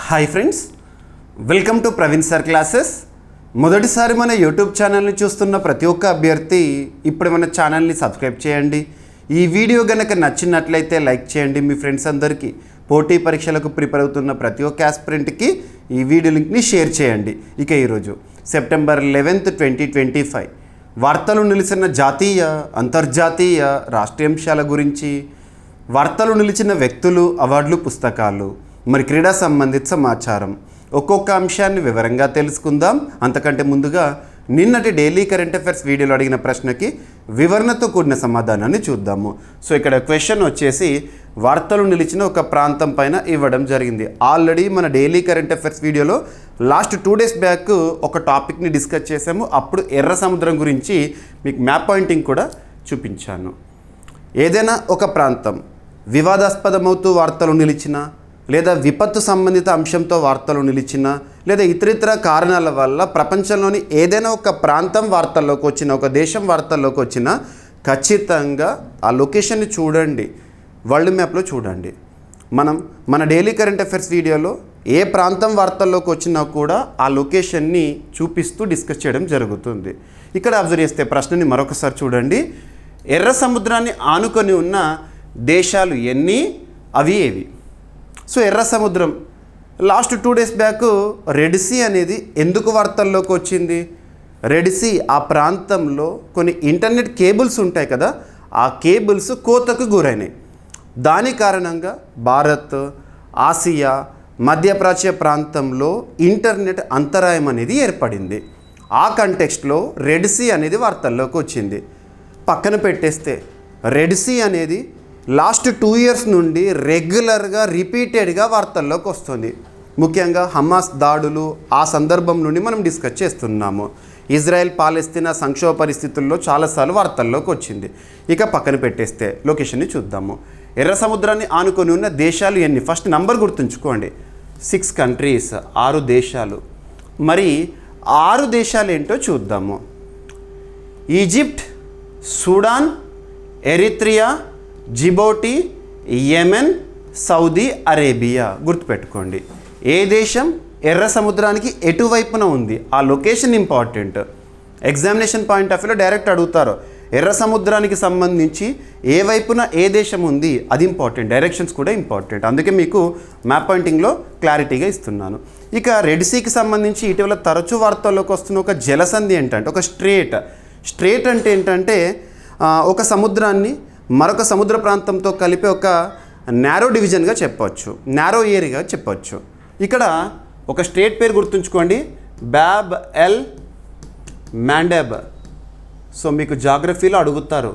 Hi friends, welcome to Praveen sir classes. మొదటిసారి మన YouTube ఛానల్ని చూస్తున్న ప్రతి ఒక్క అభ్యర్థి ఇప్పుడు మన ఛానల్ని సబ్స్క్రైబ్ చేయండి. ఈ వీడియో కనుక నచ్చినట్లయితే లైక్ చేయండి. మీ ఫ్రెండ్స్ అందరికీ పోటీ పరీక్షలకు ప్రిపేర్ అవుతున్న ప్రతి ఒక్క ఆస్పిరెంట్కి ఈ వీడియో లింక్ని షేర్ చేయండి. ఇక ఈరోజు సెప్టెంబర్ 11, 2025 వార్తలు నిలిచిన జాతీయ, అంతర్జాతీయ, రాష్ట్రీయ అంశాల గురించి, వార్తలు నిలిచిన వ్యక్తులు, అవార్డులు, పుస్తకాలు, మరి క్రీడా సంబంధిత సమాచారం, ఒక్కొక్క అంశాన్ని వివరంగా తెలుసుకుందాం. అంతకంటే ముందుగా నిన్నటి డైలీ కరెంట్ అఫైర్స్ వీడియోలో అడిగిన ప్రశ్నకి వివరణతో కూడిన సమాధానాన్ని చూద్దాము. సో ఇక్కడ క్వశ్చన్ వచ్చేసి వార్తలు నిలిచిన ఒక ప్రాంతం పైన ఇవ్వడం జరిగింది. ఆల్రెడీ మన డైలీ కరెంట్ అఫైర్స్ వీడియోలో లాస్ట్ 2 days బ్యాక్ ఒక టాపిక్ని డిస్కస్ చేసాము. అప్పుడు ఎర్ర సముద్రం గురించి మీకు మ్యాప్ పాయింటింగ్ కూడా చూపించాను. ఏదైనా ఒక ప్రాంతం వివాదాస్పదమవుతూ వార్తలు నిలిచిన, లేదా విపత్తు సంబంధిత అంశంతో వార్తలు నిలిచిన, లేదా ఇతరితర కారణాల వల్ల ప్రపంచంలోని ఏదైనా ఒక ప్రాంతం వార్తల్లోకి వచ్చిన, ఒక దేశం వార్తల్లోకి వచ్చిన, ఖచ్చితంగా ఆ లొకేషన్ని చూడండి, వరల్డ్ మ్యాప్లో చూడండి. మన డైలీ కరెంట్ అఫైర్స్ వీడియోలో ఏ ప్రాంతం వార్తల్లోకి వచ్చినా కూడా ఆ లొకేషన్ని చూపిస్తూ డిస్కస్ చేయడం జరుగుతుంది. ఇక్కడ అబ్జర్వ్ చేస్తే ప్రశ్నని మరొకసారి చూడండి. ఎర్ర సముద్రాన్ని ఆనుకొని ఉన్న దేశాలు ఎన్ని, అవి ఏవి? సో ఎర్ర సముద్రం last 2 days back Red Sea అనేది ఎందుకు వార్తల్లోకి వచ్చింది? రెడ్ సీ ఆ ప్రాంతంలో కొన్ని ఇంటర్నెట్ కేబుల్స్ ఉంటాయి కదా, ఆ కేబుల్స్ కోతకు గురైనాయి. దాని కారణంగా భారత్, ఆసియా, మధ్యప్రాచ్య ప్రాంతంలో ఇంటర్నెట్ అంతరాయం అనేది ఏర్పడింది. ఆ కంటెక్స్ట్లో రెడ్ సీ అనేది వార్తల్లోకి వచ్చింది. పక్కన పెట్టేస్తే రెడ్ సీ అనేది లాస్ట్ 2 years నుండి రెగ్యులర్గా రిపీటెడ్గా వార్తల్లోకి వస్తుంది. ముఖ్యంగా హమాస్ దాడులు ఆ సందర్భం నుండి మనం డిస్కస్ చేస్తున్నాము. ఇజ్రాయెల్ పాలస్తీనా సంక్షోభ పరిస్థితుల్లో చాలాసార్లు వార్తల్లోకి వచ్చింది. ఇక పక్కన పెట్టేస్తే లొకేషన్ని చూద్దాము. ఎర్ర సముద్రాన్ని ఆనుకొని ఉన్న దేశాలు ఎన్ని? ఫస్ట్ నంబర్ గుర్తుంచుకోండి, 6 countries, 6 దేశాలు. మరి 6 దేశాలు ఏంటో చూద్దాము. Egypt, Sudan, Eritrea, Djibouti, Yemen, Saudi Arabia. గుర్తుపెట్టుకోండి, ఏ దేశం ఎర్ర సముద్రానికి ఎటువైపున ఉంది, ఆ location important. Examination point of వ్యూలో డైరెక్ట్ అడుగుతారు, ఎర్ర సముద్రానికి సంబంధించి ఏ వైపున ఏ దేశం ఉంది, అది ఇంపార్టెంట్. డైరెక్షన్స్ కూడా ఇంపార్టెంట్. అందుకే మీకు మ్యాప్ పాయింటింగ్లో క్లారిటీగా ఇస్తున్నాను. ఇక రెడ్ సీకి సంబంధించి ఇటీవల తరచూ వార్తల్లోకి వస్తున్న ఒక జలసంధి ఏంటంటే ఒక స్ట్రేట్ అంటే ఏంటంటే ఒక సముద్రాన్ని మరొక సముద్ర ప్రాంతంతో కలిపి ఒక నారో డివిజన్గా చెప్పవచ్చు, నారో ఏరియాగా చెప్పవచ్చు. ఇక్కడ ఒక స్ట్రేట్ పేరు గుర్తుంచుకోండి, బాబ్ ఎల్ మాండెబ్. సో మీకు జాగ్రఫీలో అడుగుతారు,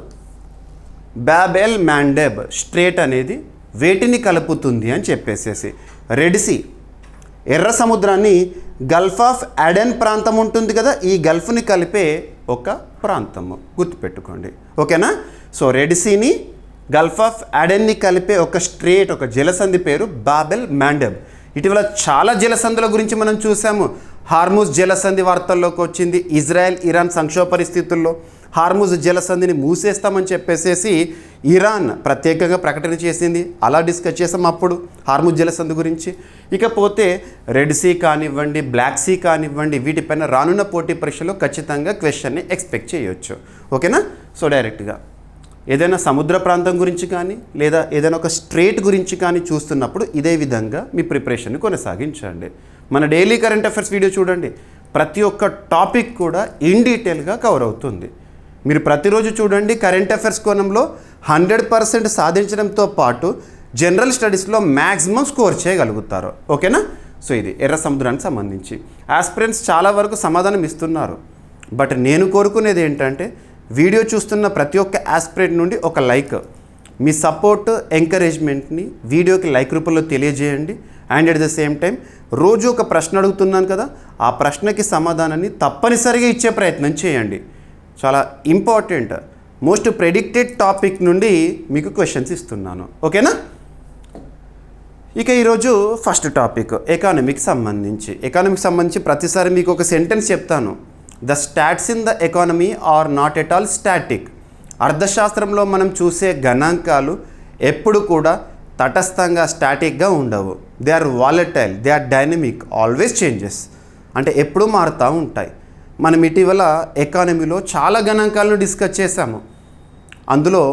బాబ్ ఎల్ మాండెబ్ స్ట్రేట్ అనేది వేటిని కలుపుతుంది అని చెప్పేసేసి. రెడ్ సీ ఎర్ర సముద్రాన్ని గల్ఫ్ ఆఫ్ అడెన్ ప్రాంతం ఉంటుంది కదా, ఈ గల్ఫ్ని కలిపే ఒక ప్రాంతము, గుర్తుపెట్టుకోండి. ఓకేనా? సో రెడ్ సీని గల్ఫ్ ఆఫ్ అడెన్ని కలిపే ఒక స్ట్రేట్, ఒక జలసంధి పేరు బాబెల్ మాండెబ్. ఇటీవల చాలా జలసంధుల గురించి మనం చూసాము. హార్ముజ్ జలసంధి వార్తల్లోకి వచ్చింది. ఇజ్రాయెల్, ఇరాన్ సంక్షోభ పరిస్థితుల్లో హార్ముజ్ జలసంధిని మూసేస్తామని చెప్పేసేసి ఇరాన్ ప్రత్యేకంగా ప్రకటన చేసింది. అలా డిస్కస్ చేసాం అప్పుడు హార్ముజ్ జలసంధి గురించి. ఇకపోతే రెడ్ సీ కానివ్వండి, బ్లాక్ సీ కానివ్వండి, వీటిపైన రానున్న పోటీ పరీక్షలో ఖచ్చితంగా క్వశ్చన్ని ఎక్స్పెక్ట్ చేయొచ్చు. ఓకేనా? సో డైరెక్ట్గా ఏదైనా సముద్ర ప్రాంతం గురించి కానీ, లేదా ఏదైనా ఒక స్ట్రేట్ గురించి కానీ చూస్తున్నప్పుడు ఇదే విధంగా మీ ప్రిపరేషన్ని కొనసాగించండి. మన డైలీ కరెంట్ అఫైర్స్ వీడియో చూడండి, ప్రతి ఒక్క టాపిక్ కూడా ఇన్ డీటెయిల్గా కవర్ అవుతుంది. మీరు ప్రతిరోజు చూడండి, కరెంట్ అఫైర్స్ కోణంలో 100% సాధించడంతో పాటు జనరల్ స్టడీస్లో మ్యాక్సిమం స్కోర్ చేయగలుగుతారు. ఓకేనా? సో ఇది ఎర్ర సముద్రానికి సంబంధించి ఆస్పిరెంట్స్ చాలా వరకు సమాధానం ఇస్తున్నారు. బట్ నేను కోరుకునేది ఏంటంటే వీడియో చూస్తున్న ప్రతి ఒక్క ఆస్పిరెంట్ నుండి ఒక లైక్, మీ సపోర్ట్, ఎంకరేజ్మెంట్ని వీడియోకి లైక్ రూపంలో తెలియజేయండి. And at the same time రోజు ఒక ప్రశ్న అడుగుతున్నాను కదా, ఆ ప్రశ్నకి సమాధానాన్ని తప్పనిసరిగా ఇచ్చే ప్రయత్నం చేయండి. చాలా ఇంపార్టెంట్, మోస్ట్ ప్రెడిక్టెడ్ టాపిక్ నుండి మీకు క్వశ్చన్స్ ఇస్తున్నాను. ఓకేనా? ఇక ఈరోజు ఫస్ట్ టాపిక్ ఎకానమీకి సంబంధించి ప్రతిసారి మీకు ఒక సెంటెన్స్ చెప్తాను. The stats in the economy are not at all static. అర్థశాస్త్రంలో మనం చూసే గణాంకాలు ఎప్పుడు కూడా తటస్థంగా స్టాటిక్గా ఉండవు. They are volatile, they are dynamic, always changes, అంటే ఎప్పుడూ మారుతూ ఉంటాయి. మనం ఇటీవల ఎకానమీలో చాలా గణాంకాలను డిస్కస్ చేశాము. అందులో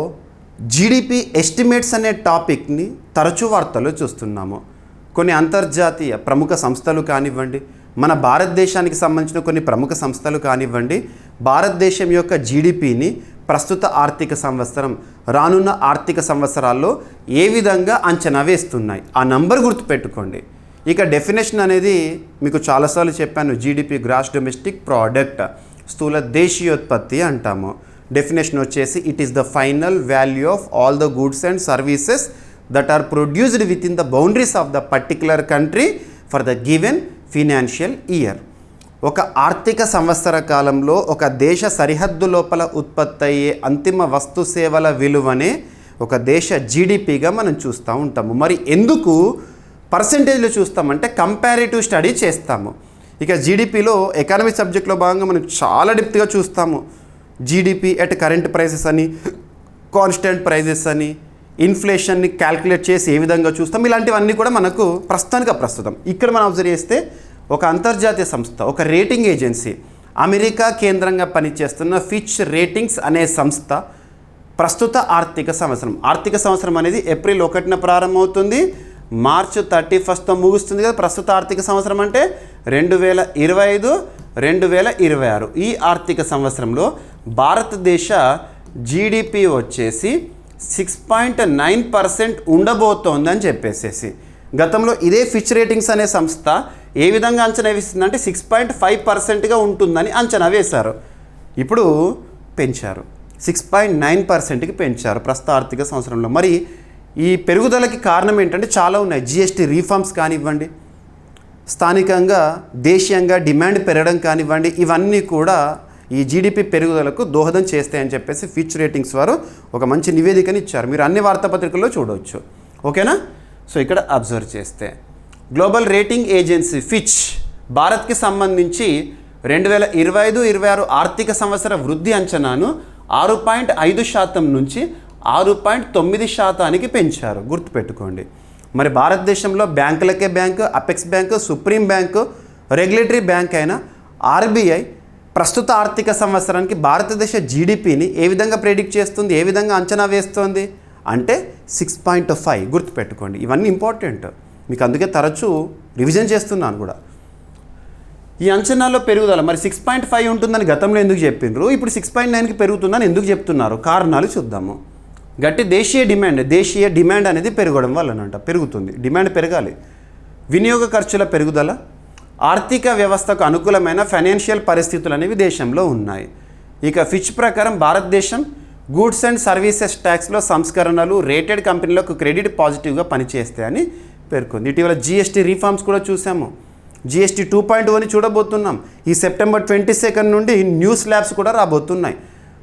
జీడిపి ఎస్టిమేట్స్ అనే టాపిక్ని తరచూ వార్తల్లో చూస్తున్నాము. కొన్ని అంతర్జాతీయ ప్రముఖ సంస్థలు కానివ్వండి, మన భారతదేశానికి సంబంధించిన కొన్ని ప్రముఖ సంస్థలు కానివ్వండి, భారతదేశం యొక్క జీడిపిని ప్రస్తుత ఆర్థిక సంవత్సరం, రానున్న ఆర్థిక సంవత్సరాల్లో ఏ విధంగా అంచనా వేస్తున్నాయి. ఆ నంబర్ గుర్తుపెట్టుకోండి. ఇక డెఫినేషన్ అనేది మీకు చాలాసార్లు చెప్పాను. జీడిపి గ్రాస్ డొమెస్టిక్ ప్రోడక్ట్, స్థూల దేశీయోత్పత్తి అంటాము. డెఫినేషన్ వచ్చేసి it is the final value of all the goods and services that are produced within the boundaries of the particular country for the given financial year. ఒక ఆర్థిక సంవత్సర కాలంలో ఒక దేశ సరిహద్దు లోపల ఉత్పత్తి అయ్యే అంతిమ వస్తు సేవల విలువనే ఒక దేశ జీడిపిగా మనం చూస్తూ ఉంటాము. మరి ఎందుకు పర్సెంటేజ్లో చూస్తామంటే కంపారిటివ్ స్టడీ చేస్తాము. ఇక జీడిపిలో ఎకానమీ సబ్జెక్ట్లో భాగంగా మనం చాలా డెప్త్గా చూస్తాము. జీడిపి ఎట్ కరెంట్ ప్రైసెస్ అని, కాన్స్టెంట్ ప్రైజెస్ అని, ఇన్ఫ్లేషన్ని క్యాల్కులేట్ చేసి ఏ విధంగా చూస్తాం, ఇలాంటివన్నీ కూడా మనకు ప్రస్తుతం. ఇక్కడ మనం అబ్జర్వ్ చేస్తే ఒక అంతర్జాతీయ సంస్థ, ఒక రేటింగ్ ఏజెన్సీ, అమెరికా కేంద్రంగా పనిచేస్తున్న ఫిచ్ రేటింగ్స్ అనే సంస్థ ప్రస్తుత ఆర్థిక సంవత్సరం అనేది ఏప్రిల్ 1న ప్రారంభమవుతుంది, మార్చ్ 31తో ముగుస్తుంది కదా. ప్రస్తుత ఆర్థిక సంవత్సరం అంటే 2025-2026. ఈ ఆర్థిక సంవత్సరంలో భారతదేశ జీడిపి వచ్చేసి 6.9% ఉండబోతోందని చెప్పేసేసి గతంలో ఇదే ఫిచ్ రేటింగ్స్ అనే సంస్థ ఏ విధంగా అంచనా వేసిందంటే 6.5%గా ఉంటుందని అంచనా వేశారు. ఇప్పుడు పెంచారు, 6.9%కి పెంచారు ప్రస్తుత ఆర్థిక సంవత్సరంలో. మరి ఈ పెరుగుదలకి కారణం ఏంటంటే చాలా ఉన్నాయి. జిఎస్టీ రీఫార్మ్స్ కానివ్వండి, స్థానికంగా దేశీయంగా డిమాండ్ పెరగడం కానివ్వండి, ఇవన్నీ కూడా ఈ జీడిపి పెరుగుదలకు దోహదం చేస్తాయని చెప్పేసి ఫిచ్ రేటింగ్స్ వారు ఒక మంచి నివేదికని ఇచ్చారు. మీరు అన్ని వార్తాపత్రికల్లో చూడవచ్చు. ఓకేనా? సో ఇక్కడ అబ్జర్వ్ చేస్తే గ్లోబల్ రేటింగ్ ఏజెన్సీ ఫిచ్ భారత్కి సంబంధించి 2025-26 ఆర్థిక సంవత్సర వృద్ధి అంచనాను 6.5% నుంచి 6.9%కి పెంచారు. గుర్తుపెట్టుకోండి. మరి భారతదేశంలో బ్యాంకులకే bank, apex bank, supreme bank, regulatory bank అయిన ఆర్బీఐ ప్రస్తుత ఆర్థిక సంవత్సరానికి భారతదేశ జీడిపిని ఏ విధంగా ప్రెడిక్ట్ చేస్తుంది, ఏ విధంగా అంచనా వేస్తుంది అంటే 6.5. గుర్తుపెట్టుకోండి. ఇవన్నీ ఇంపార్టెంట్, మీకు అందుకే తరచూ రివిజన్ చేస్తున్నాను కూడా. ఈ అంచనాలో పెరుగుదల మరి 6.5 ఉంటుందని గతంలో ఎందుకు చెప్పిండ్రు, ఇప్పుడు 6.9కి పెరుగుతుందని ఎందుకు చెప్తున్నారు? కారణాలు చూద్దాము. గట్టి దేశీయ డిమాండ్ అనేది పెరగడం వల్లనంట పెరుగుతుంది. డిమాండ్ పెరగాలి. వినియోగ ఖర్చుల పెరుగుదల, ఆర్థిక వ్యవస్థకు అనుకూలమైన ఫైనాన్షియల్ పరిస్థితులు అనేవి దేశంలో ఉన్నాయి. ఇక ఫిచ్ ప్రకారం భారతదేశం గూడ్స్ అండ్ సర్వీసెస్ ట్యాక్స్లో సంస్కరణలు రేటెడ్ కంపెనీలకు క్రెడిట్ పాజిటివ్గా పనిచేస్తాయని పేర్కొంది. ఇటీవల జిఎస్టీ రీఫార్మ్స్ కూడా చూసాము. జిఎస్టీ 2.0 చూడబోతున్నాం. ఈ సెప్టెంబర్ 22 నుండి న్యూ స్లాబ్స్ కూడా రాబోతున్నాయి.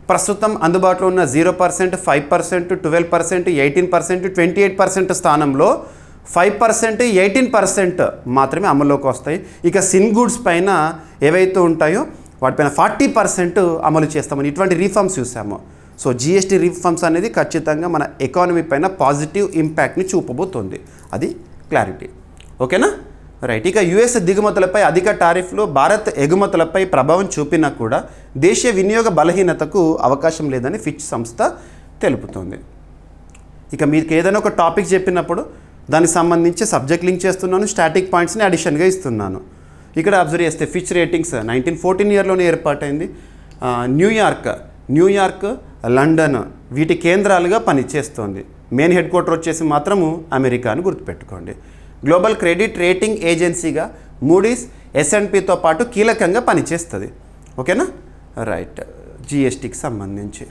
ప్రస్తుతం అందుబాటులో ఉన్న 0%, 5%, 12%, 18%, 28% స్థానంలో 5%, 18% మాత్రమే అమల్లోకి వస్తాయి. ఇక సిన్ గూడ్స్ పైన ఏవైతే ఉంటాయో వాటిపైన 40% అమలు చేస్తామని ఇటువంటి రీఫార్మ్స్ చూసాము. సో జిఎస్టీ రీఫార్మ్స్ అనేది ఖచ్చితంగా మన ఎకానమీ పైన పాజిటివ్ ఇంపాక్ట్ని చూపబోతోంది. అది క్లారిటీ. ఓకేనా? రైట్. ఇక యుఎస్ దిగుమతులపై అధిక టారిఫ్లు భారత్ ఎగుమతులపై ప్రభావం చూపినా కూడా దేశీయ వినియోగ బలహీనతకు అవకాశం లేదని ఫిచ్ సంస్థ తెలుపుతోంది. ఇక మీకు ఏదైనా ఒక టాపిక్ చెప్పినప్పుడు దానికి సంబంధించి సబ్జెక్ట్ లింక్ చేస్తున్నాను, స్టాటిక్ పాయింట్స్ని అడిషన్గా ఇస్తున్నాను. ఇక్కడ అబ్జర్వ్ చేస్తే ఫిచ్ రేటింగ్స్ 1914 ఇయర్లోనే ఏర్పాటైంది. న్యూయార్క్, లండన్ వీటి కేంద్రాలుగా పనిచేస్తోంది. మెయిన్ హెడ్ క్వార్టర్ వచ్చేసి మాత్రము అమెరికా అని గుర్తుపెట్టుకోండి. గ్లోబల్ క్రెడిట్ రేటింగ్ ఏజెన్సీగా మూడీస్, S&Pతో పాటు కీలకంగా పనిచేస్తుంది. ఓకేనా? రైట్. జిఎస్టీకి సంబంధించి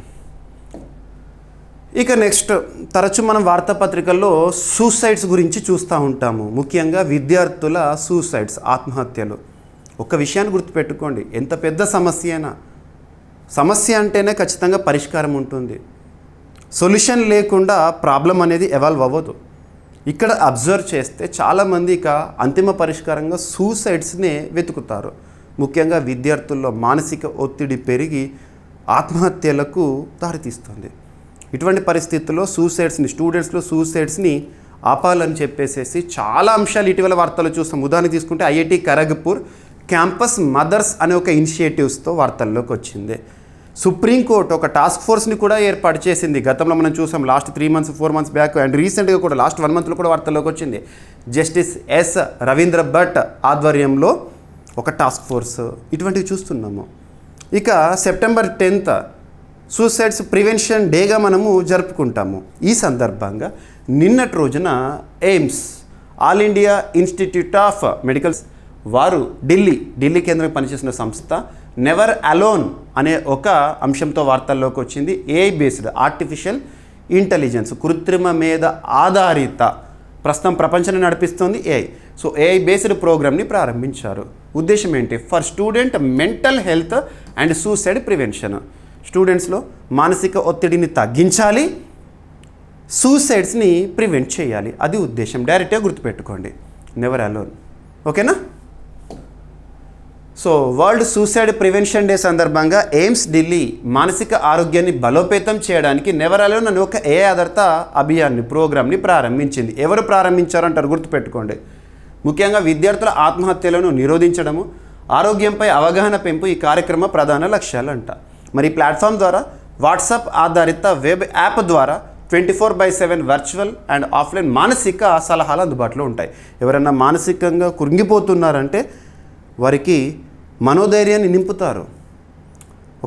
ఇక నెక్స్ట్ తరచు మనం వార్తాపత్రికల్లో సూసైడ్స్ గురించి చూస్తూ ఉంటాము. ముఖ్యంగా విద్యార్థుల సూసైడ్స్, ఆత్మహత్యలు. ఒక విషయాన్ని గుర్తుపెట్టుకోండి, ఎంత పెద్ద సమస్య అయినా సమస్య అంటేనే ఖచ్చితంగా పరిష్కారం ఉంటుంది. సొల్యూషన్ లేకుండా ప్రాబ్లం అనేది ఎవాల్వ్ అవ్వదు. ఇక్కడ అబ్జర్వ్ చేస్తే చాలామంది ఇక అంతిమ పరిష్కారంగా సూసైడ్స్నే వెతుకుతారు. ముఖ్యంగా విద్యార్థుల్లో మానసిక ఒత్తిడి పెరిగి ఆత్మహత్యలకు దారితీస్తుంది. ఇటువంటి పరిస్థితుల్లో స్టూడెంట్స్లో సూసైడ్స్ని ఆపాలని చెప్పేసి చాలా అంశాలు ఇటీవల వార్తలు చూస్తాం. ఉదాహరణ తీసుకుంటే ఐఐటి ఖరగ్పూర్ క్యాంపస్ మదర్స్ అనే ఒక ఇనిషియేటివ్స్తో వార్తల్లోకి వచ్చింది. సుప్రీంకోర్టు ఒక టాస్క్ ఫోర్స్ని కూడా ఏర్పాటు చేసింది. గతంలో మనం చూసాం last 3 months 4 months back, and రీసెంట్గా కూడా లాస్ట్ 1 monthలో కూడా వార్తల్లోకి వచ్చింది. జస్టిస్ ఎస్ రవీంద్ర భట్ ఆధ్వర్యంలో ఒక టాస్క్ ఫోర్స్, ఇటువంటివి చూస్తున్నాము. ఇక సెప్టెంబర్ 10th సూసైడ్స్ ప్రివెన్షన్ డేగా మనము జరుపుకుంటాము. ఈ సందర్భంగా నిన్నటి రోజున AIIMS all India institute of medical వారు ఢిల్లీ కేంద్రంగా పనిచేసిన సంస్థ నెవర్ అలోన్ అనే ఒక అంశంతో వార్తల్లోకి వచ్చింది. ఏఐ బేస్డ్ ఆర్టిఫిషియల్ ఇంటెలిజెన్స్, కృత్రిమ మీద ఆధారిత ప్రస్తుతం ప్రపంచాన్ని నడిపిస్తుంది ఏఐ. సో ఏఐ బేస్డ్ ప్రోగ్రామ్ని ప్రారంభించారు. ఉద్దేశం ఏంటి? For student mental health and suicide prevention. స్టూడెంట్స్లో మానసిక ఒత్తిడిని తగ్గించాలి, సూసైడ్స్ని ప్రివెంట్ చేయాలి, అది ఉద్దేశం. డైరెక్ట్గా గుర్తుపెట్టుకోండి, నెవర్ అలోన్. ఓకేనా? So world suicide prevention day సందర్భంగా ఎయిమ్స్ ఢిల్లీ మానసిక ఆరోగ్యాన్ని బలోపేతం చేయడానికి నెవర్ అలోన్ అనే ఒక ఏఐ ఆధారిత అభియాన్ని ప్రోగ్రామ్ని ప్రారంభించింది. ఎవరు ప్రారంభించారంటారు? గుర్తుపెట్టుకోండి, ముఖ్యంగా విద్యార్థుల ఆత్మహత్యలను నిరోధించడము, ఆరోగ్యంపై అవగాహన పెంపు ఈ కార్యక్రమ ప్రధాన లక్ష్యాలు అంట. మరి ఈ ప్లాట్ఫామ్ ద్వారా వాట్సాప్ ఆధారిత వెబ్ యాప్ ద్వారా 24/7 వర్చువల్ అండ్ ఆఫ్లైన్ మానసిక సలహాలు అందుబాటులో ఉంటాయి. ఎవరైనా మానసికంగా కృంగిపోతున్నారంటే వారికి మనోధైర్యాన్ని నింపుతారు.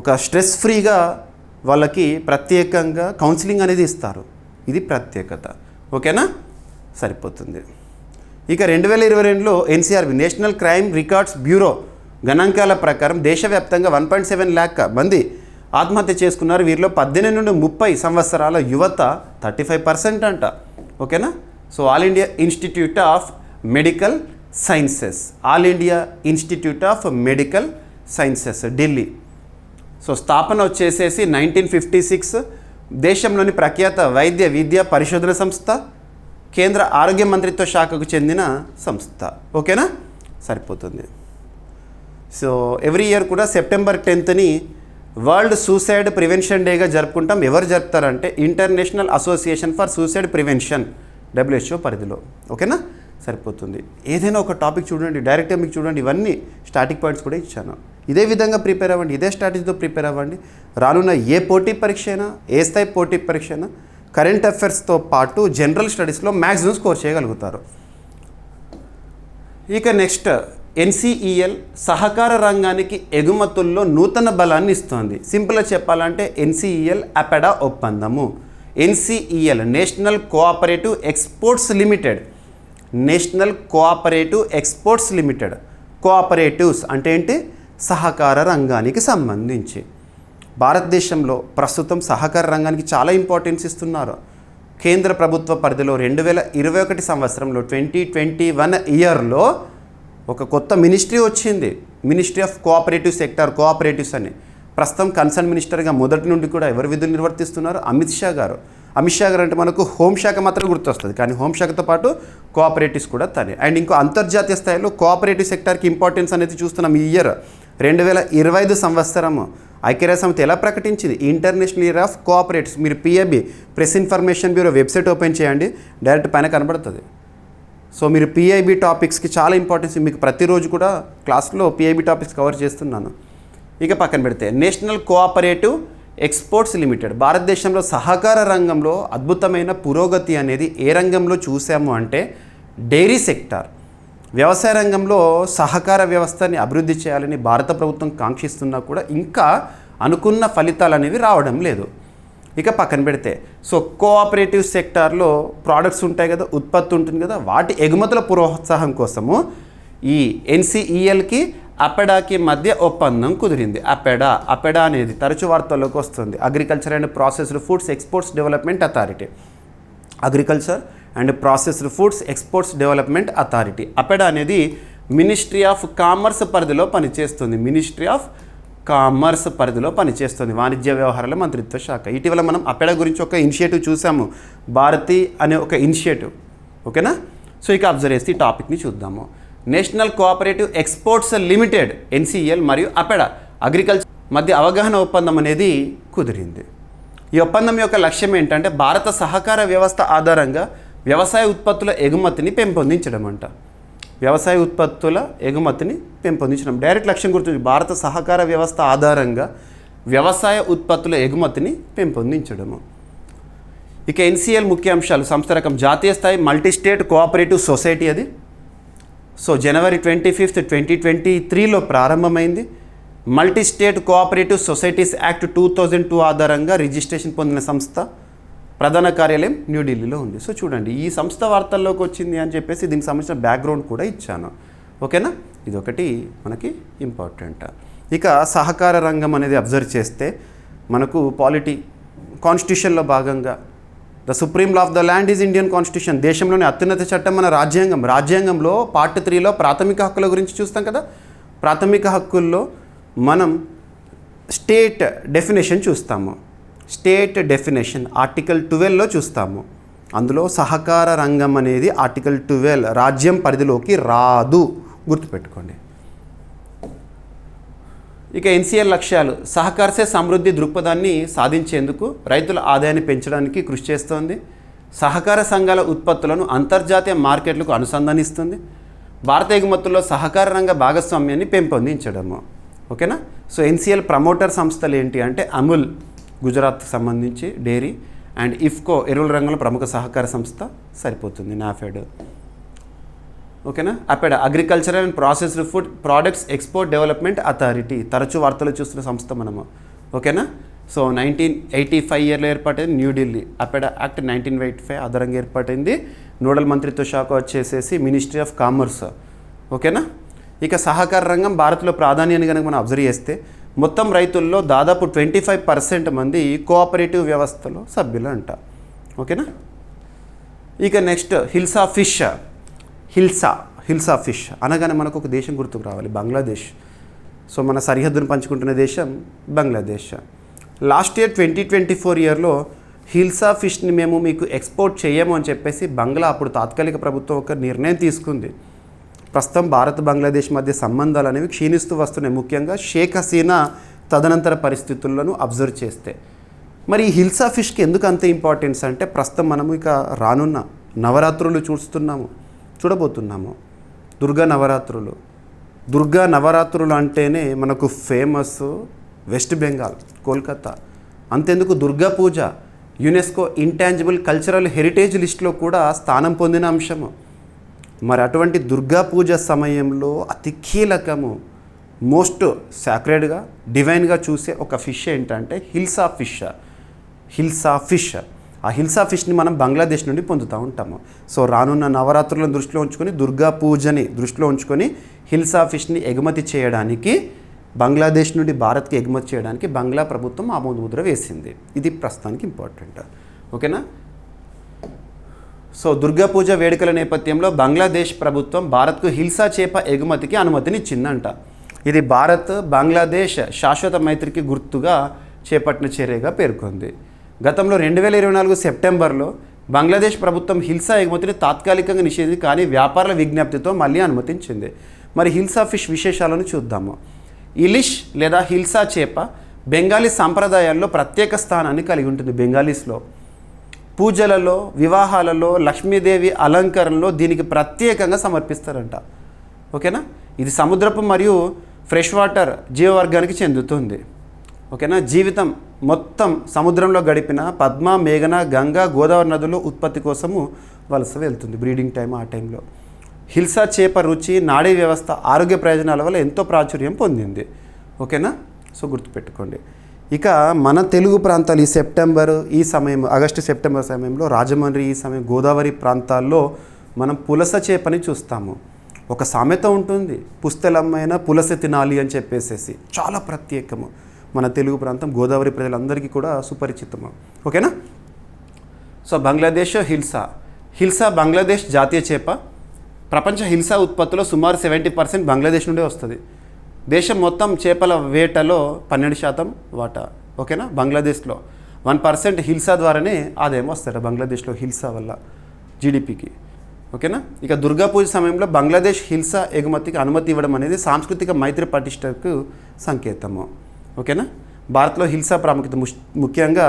ఒక స్ట్రెస్ ఫ్రీగా వాళ్ళకి ప్రత్యేకంగా కౌన్సిలింగ్ అనేది ఇస్తారు. ఇది ప్రత్యేకత. ఓకేనా? సరిపోతుంది. ఇక 2022లో NCRB national crime records bureau గణాంకాల ప్రకారం దేశవ్యాప్తంగా 1.7 lakh మంది ఆత్మహత్య చేసుకున్నారు. వీరిలో 18 నుండి 30 సంవత్సరాల యువత 35% అంట. ఓకేనా? So all India institute of medical sciences, all India institute of medical sciences Delhi. So స్థాపన వచ్చేసేసి 1956. దేశంలోని ప్రఖ్యాత వైద్య విద్యా పరిశోధన సంస్థ, కేంద్ర ఆరోగ్య మంత్రిత్వ శాఖకు చెందిన సంస్థ. ఓకేనా? సరిపోతుంది. సో ఎవ్రీ ఇయర్ కూడా September 10th world suicide prevention డేగా జరుపుకుంటాం. ఎవరు జరుపుతారంటే international association for suicide prevention, WHO పరిధిలో. ఓకేనా? సరిపోతుంది. ఏదైనా ఒక టాపిక్ చూడండి, డైరెక్ట్గా మీకు చూడండి, ఇవన్నీ స్టాటిక్ పాయింట్స్ కూడా ఇచ్చాను. ఇదే విధంగా ప్రిపేర్ అవ్వండి, ఇదే స్ట్రాటజీతో ప్రిపేర్ అవ్వండి. రానున్న ఏ పోటీ పరీక్ష అయినా, ఏ స్థాయి పోటీ పరీక్ష అయినా కరెంట్ అఫైర్స్తో పాటు జనరల్ స్టడీస్లో మ్యాక్సిమం స్కోర్ చేయగలుగుతారు. ఇక నెక్స్ట్, NCEL సహకార రంగానికి ఎగుమతుల్లో నూతన బలాన్ని ఇస్తోంది. సింపుల్గా చెప్పాలంటే NCEL అపెడా ఒప్పందము. NCEL national cooperative exports limited, national cooperative exports limited. Cooperatives అంటే ఏంటి? సహకార రంగానికి సంబంధించి. భారతదేశంలో ప్రస్తుతం సహకార రంగానికి చాలా ఇంపార్టెన్స్ ఇస్తున్నారు. కేంద్ర ప్రభుత్వ పరిధిలో 2021 సంవత్సరంలో 2021 ఇయర్లో ఒక కొత్త మినిస్ట్రీ వచ్చింది, ministry of cooperative sector, cooperatives అని. ప్రస్తుతం కన్సర్న్ మినిస్టర్గా మొదటి నుండి కూడా ఎవరు విధులు నిర్వర్తిస్తున్నారు? అమిత్ షా గారు. అమిత్ షా గారు అంటే మనకు హోంశాఖ మాత్రం గుర్తొస్తుంది, కానీ హోంశాఖతో పాటు కోఆపరేటివ్స్ కూడా తనే. అండ్ ఇంకో అంతర్జాతీయ స్థాయిలో కోఆపరేటివ్ సెక్టార్కి ఇంపార్టెన్స్ అనేది చూస్తున్నాం. ఈ ఇయర్ 2025 సంవత్సరం ఐక్యరాజ్య సమితి ఎలా ప్రకటించింది? International year of cooperatives. మీరు PIB press information bureau website open చేయండి, డైరెక్ట్ పైన కనబడుతుంది. సో మీరు PIB టాపిక్స్కి చాలా ఇంపార్టెన్స్, మీకు ప్రతిరోజు కూడా క్లాస్లో PIB టాపిక్స్ కవర్ చేస్తున్నాను. ఇక పక్కన పెడితే నేషనల్ కోఆపరేటివ్ ఎక్స్పోర్ట్స్ లిమిటెడ్. భారతదేశంలో సహకార రంగంలో అద్భుతమైన పురోగతి అనేది ఏ రంగంలో చూసాము అంటే డైరీ సెక్టార్. వ్యవసాయ రంగంలో సహకార వ్యవస్థని అభివృద్ధి చేయాలని భారత ప్రభుత్వం కాంక్షిస్తున్నా కూడా ఇంకా అనుకున్న ఫలితాలు అనేవి రావడం లేదు. ఇక పక్కన పెడితే సో కోఆపరేటివ్ సెక్టార్లో ప్రోడక్ట్స్ ఉంటాయి కదా, ఉత్పత్తి ఉంటుంది కదా, వాటి ఎగుమతుల ప్రోత్సాహం కోసము ఈ NCELకి అపెడాకి మధ్య ఒప్పందం కుదిరింది. అపెడా అనేది తరచు వార్తల్లోకి వస్తుంది. Agriculture and processed foods exports development authority, agriculture and processed foods exports development authority. APEDA అనేది మినిస్ట్రీ ఆఫ్ కామర్స్ పరిధిలో పనిచేస్తుంది. మినిస్ట్రీ ఆఫ్ కామర్స్ పరిధిలో పనిచేస్తుంది, వాణిజ్య వ్యవహారాల మంత్రిత్వ శాఖ. ఇటీవల మనం అపెడా గురించి ఒక ఇనిషియేటివ్ చూసాము, భారతి అనే ఒక ఇనిషియేటివ్. ఓకేనా? సో ఇక అబ్జర్వ్ చేసి ఈ టాపిక్ని చూద్దాము. National cooperative exports limited NCEL మరియు అపెడా అగ్రికల్చర్ మధ్య అవగాహన ఒప్పందం అనేది కుదిరింది. ఈ ఒప్పందం యొక్క లక్ష్యం ఏంటంటే భారత సహకార వ్యవస్థ ఆధారంగా వ్యవసాయ ఉత్పత్తుల ఎగుమతిని పెంపొందించడం అంట. వ్యవసాయ ఉత్పత్తుల ఎగుమతిని పెంపొందించడం డైరెక్ట్ లక్ష్యం గుర్తుంది. భారత సహకార వ్యవస్థ ఆధారంగా వ్యవసాయ ఉత్పత్తుల ఎగుమతిని పెంపొందించడము. ఇక ఎన్సిఎల్ ముఖ్యాంశాలు. సంస్థ రకం జాతీయ స్థాయి మల్టీ స్టేట్ కోఆపరేటివ్ సొసైటీ అది. సో January 25, 2023లో ప్రారంభమైంది. Multi state cooperative societies act 2002 ఆధారంగా రిజిస్ట్రేషన్ పొందిన సంస్థ. ప్రధాన కార్యాలయం న్యూఢిల్లీలో ఉంది. సో చూడండి, ఈ సంస్థ వార్తల్లోకి వచ్చింది అని చెప్పేసి దీనికి సంబంధించిన బ్యాక్గ్రౌండ్ కూడా ఇచ్చాను. ఓకేనా, ఇదొకటి మనకి ఇంపార్టెంట్. ఇక సహకార రంగం అనేది అబ్జర్వ్ చేస్తే మనకు కాన్స్టిట్యూషన్లో భాగంగా the supreme law of the land is Indian constitution. దేశంలోని అత్యున్నత చట్టం మన రాజ్యాంగం. రాజ్యాంగంలో పార్ట్ 3లో ప్రాథమిక హక్కుల గురించి చూస్తాం కదా. ప్రాథమిక హక్కుల్లో మనం స్టేట్ డెఫినేషన్ చూస్తాము. స్టేట్ డెఫినేషన్ ఆర్టికల్ 12లో చూస్తాము. అందులో సహకార రంగం అనేది ఆర్టికల్ 12 రాజ్యం పరిధిలోకి రాదు, గుర్తుపెట్టుకోండి. ఇక ఎన్సిఎల్ లక్ష్యాలు. సహకారసే సమృద్ధి దృక్పథాన్ని సాధించేందుకు రైతుల ఆదాయాన్ని పెంచడానికి కృషి చేస్తోంది. సహకార సంఘాల ఉత్పత్తులను అంతర్జాతీయ మార్కెట్లకు అనుసంధానిస్తుంది. భారత ఎగుమతుల్లో సహకార రంగ భాగస్వామ్యాన్ని పెంపొందించడము. ఓకేనా. సో ఎన్సిఎల్ ప్రమోటర్ సంస్థలు ఏంటి అంటే అమూల్ గుజరాత్కి సంబంధించి డైరీ, అండ్ ఇఫ్కో ఎరువుల రంగంలో ప్రముఖ సహకార సంస్థ సరిపోతుంది, నాఫెడ్. ఓకేనా. APEDA agricultural and processed food products export development authority, తరచూ వార్తలు చూస్తున్న సంస్థ మనము. ఓకేనా. సో 1985 ఇయర్లో ఏర్పాటైంది న్యూఢిల్లీ. అపెడా యాక్ట్ 1985 ఆధారంగా ఏర్పాటైంది. నోడల్ మంత్రిత్వ శాఖ వచ్చేసేసి మినిస్ట్రీ ఆఫ్ కామర్స్. ఓకేనా. ఇక సహకార రంగం భారత్లో ప్రాధాన్యాన్ని కనుక మనం అబ్జర్వ్ చేస్తే మొత్తం రైతుల్లో దాదాపు 25% మంది కోఆపరేటివ్ వ్యవస్థలో సభ్యులు అంట. ఓకేనా. ఇక next hilsa fish. Hilsa fish అనగానే మనకు ఒక దేశం గుర్తుకు రావాలి, బంగ్లాదేశ్. సో మన సరిహద్దును పంచుకుంటున్న దేశం బంగ్లాదేశ్. లాస్ట్ ఇయర్ 2024 ఇయర్లో హిల్సా ఫిష్ని మేము మీకు ఎక్స్పోర్ట్ చేయము అని చెప్పేసి బంగ్లా అప్పుడు తాత్కాలిక ప్రభుత్వం ఒక నిర్ణయం తీసుకుంది. ప్రస్తుతం భారత్ బంగ్లాదేశ్ మధ్య సంబంధాలు అనేవి క్షీణిస్తూ వస్తున్నాయి, ముఖ్యంగా షేక్ హసీనా తదనంతర పరిస్థితులను అబ్జర్వ్ చేస్తే. మరి ఈ హిల్సా ఫిష్కి ఎందుకు అంత ఇంపార్టెన్స్ అంటే ప్రస్తుతం మనము ఇక రానున్న నవరాత్రులు చూడబోతున్నాము. దుర్గా నవరాత్రులు అంటేనే మనకు ఫేమస్ వెస్ట్ బెంగాల్, కోల్కతా. అంతెందుకు దుర్గా పూజ యునెస్కో ఇంటాంజిబుల్ కల్చరల్ హెరిటేజ్ లిస్టులో కూడా స్థానం పొందిన అంశము. మరి అటువంటి దుర్గా పూజ సమయంలో అతి కీలకము, మోస్ట్ సాక్రెడ్గా, డివైన్గా చూసే ఒక ఫిష్ ఏంటంటే హిల్సా ఫిష్. ఆ హిల్సా ఫిష్ని మనం బంగ్లాదేశ్ నుండి పొందుతూ ఉంటాము. సో రానున్న నవరాత్రులను దృష్టిలో ఉంచుకొని, దుర్గా పూజని దృష్టిలో ఉంచుకొని హిల్సా ఫిష్ని ఎగుమతి చేయడానికి, బంగ్లాదేశ్ నుండి భారత్కి ఎగుమతి చేయడానికి బంగ్లా ప్రభుత్వం ఆమోద ముద్ర వేసింది. ఇది ప్రస్తుతానికి ఇంపార్టెంట్. ఓకేనా. సో దుర్గా పూజ వేడుకల నేపథ్యంలో బంగ్లాదేశ్ ప్రభుత్వం భారత్కు హిల్సా చేప ఎగుమతికి అనుమతినిచ్చిందంట. ఇది భారత్ బంగ్లాదేశ్ శాశ్వత మైత్రికి గుర్తుగా చేపట్టిన చర్యగా పేర్కొంది. గతంలో 2024 సెప్టెంబర్లో బంగ్లాదేశ్ ప్రభుత్వం హిల్సా ఎగుమతిని తాత్కాలికంగా నిషేధించింది, కానీ వ్యాపారుల విజ్ఞప్తితో మళ్ళీ అనుమతించింది. మరి హిల్సా ఫిష్ విశేషాలను చూద్దాము. ఇలిష్ లేదా హిల్సా చేప బెంగాలీ సాంప్రదాయాల్లో ప్రత్యేక స్థానాన్ని కలిగి ఉంటుంది. బెంగాలీస్లో పూజలలో, వివాహాలలో, లక్ష్మీదేవి అలంకరణలో దీనికి ప్రత్యేకంగా సమర్పిస్తారంట. ఓకేనా. ఇది సముద్రపు మరియు ఫ్రెష్ వాటర్ జీవవర్గానికి చెందుతుంది. ఓకేనా. జీవితం మొత్తం సముద్రంలో గడిపిన పద్మ, మేఘన, గంగా, గోదావరి నదుల్లో ఉత్పత్తి కోసము వలస వెళ్తుంది, బ్రీడింగ్ టైం ఆ టైంలో. హిల్సా చేప రుచి, నాడీ వ్యవస్థ, ఆరోగ్య ప్రయోజనాల వల్ల ఎంతో ప్రాచుర్యం పొందింది. ఓకేనా. సో గుర్తుపెట్టుకోండి. ఇక మన తెలుగు ప్రాంతాలు ఈ సమయం ఆగస్టు సెప్టెంబర్ సమయంలో రాజమండ్రి, ఈ సమయం గోదావరి ప్రాంతాల్లో మనం పులస చేపని చూస్తాము. ఒక సామెత ఉంటుంది, పుస్తెలమ్మైన పులస తినాలి అని చెప్పేసేసి. చాలా ప్రత్యేకము. మన తెలుగు ప్రాంతం గోదావరి ప్రజలందరికీ కూడా సుపరిచితము. ఓకేనా. సో బంగ్లాదేశ్ హిల్సా బంగ్లాదేశ్ జాతీయ చేప. ప్రపంచ హిల్సా ఉత్పత్తిలో సుమారు 70% బంగ్లాదేశ్ నుండే వస్తుంది. దేశం మొత్తం చేపల వేటలో 12% వాటా. ఓకేనా. బంగ్లాదేశ్లో 1% హిల్సా ద్వారానే ఆదాయం వస్తాడు బంగ్లాదేశ్లో హిల్సా వల్ల జీడిపికి. ఓకేనా. ఇక దుర్గా పూజ సమయంలో బంగ్లాదేశ్ హిల్సా ఎగుమతికి అనుమతి ఇవ్వడం అనేది సాంస్కృతిక మైత్రి పటిష్టకు సంకేతము. ఓకేనా. భారత్లో హిల్సా ప్రాముఖ్యత ముఖ్యంగా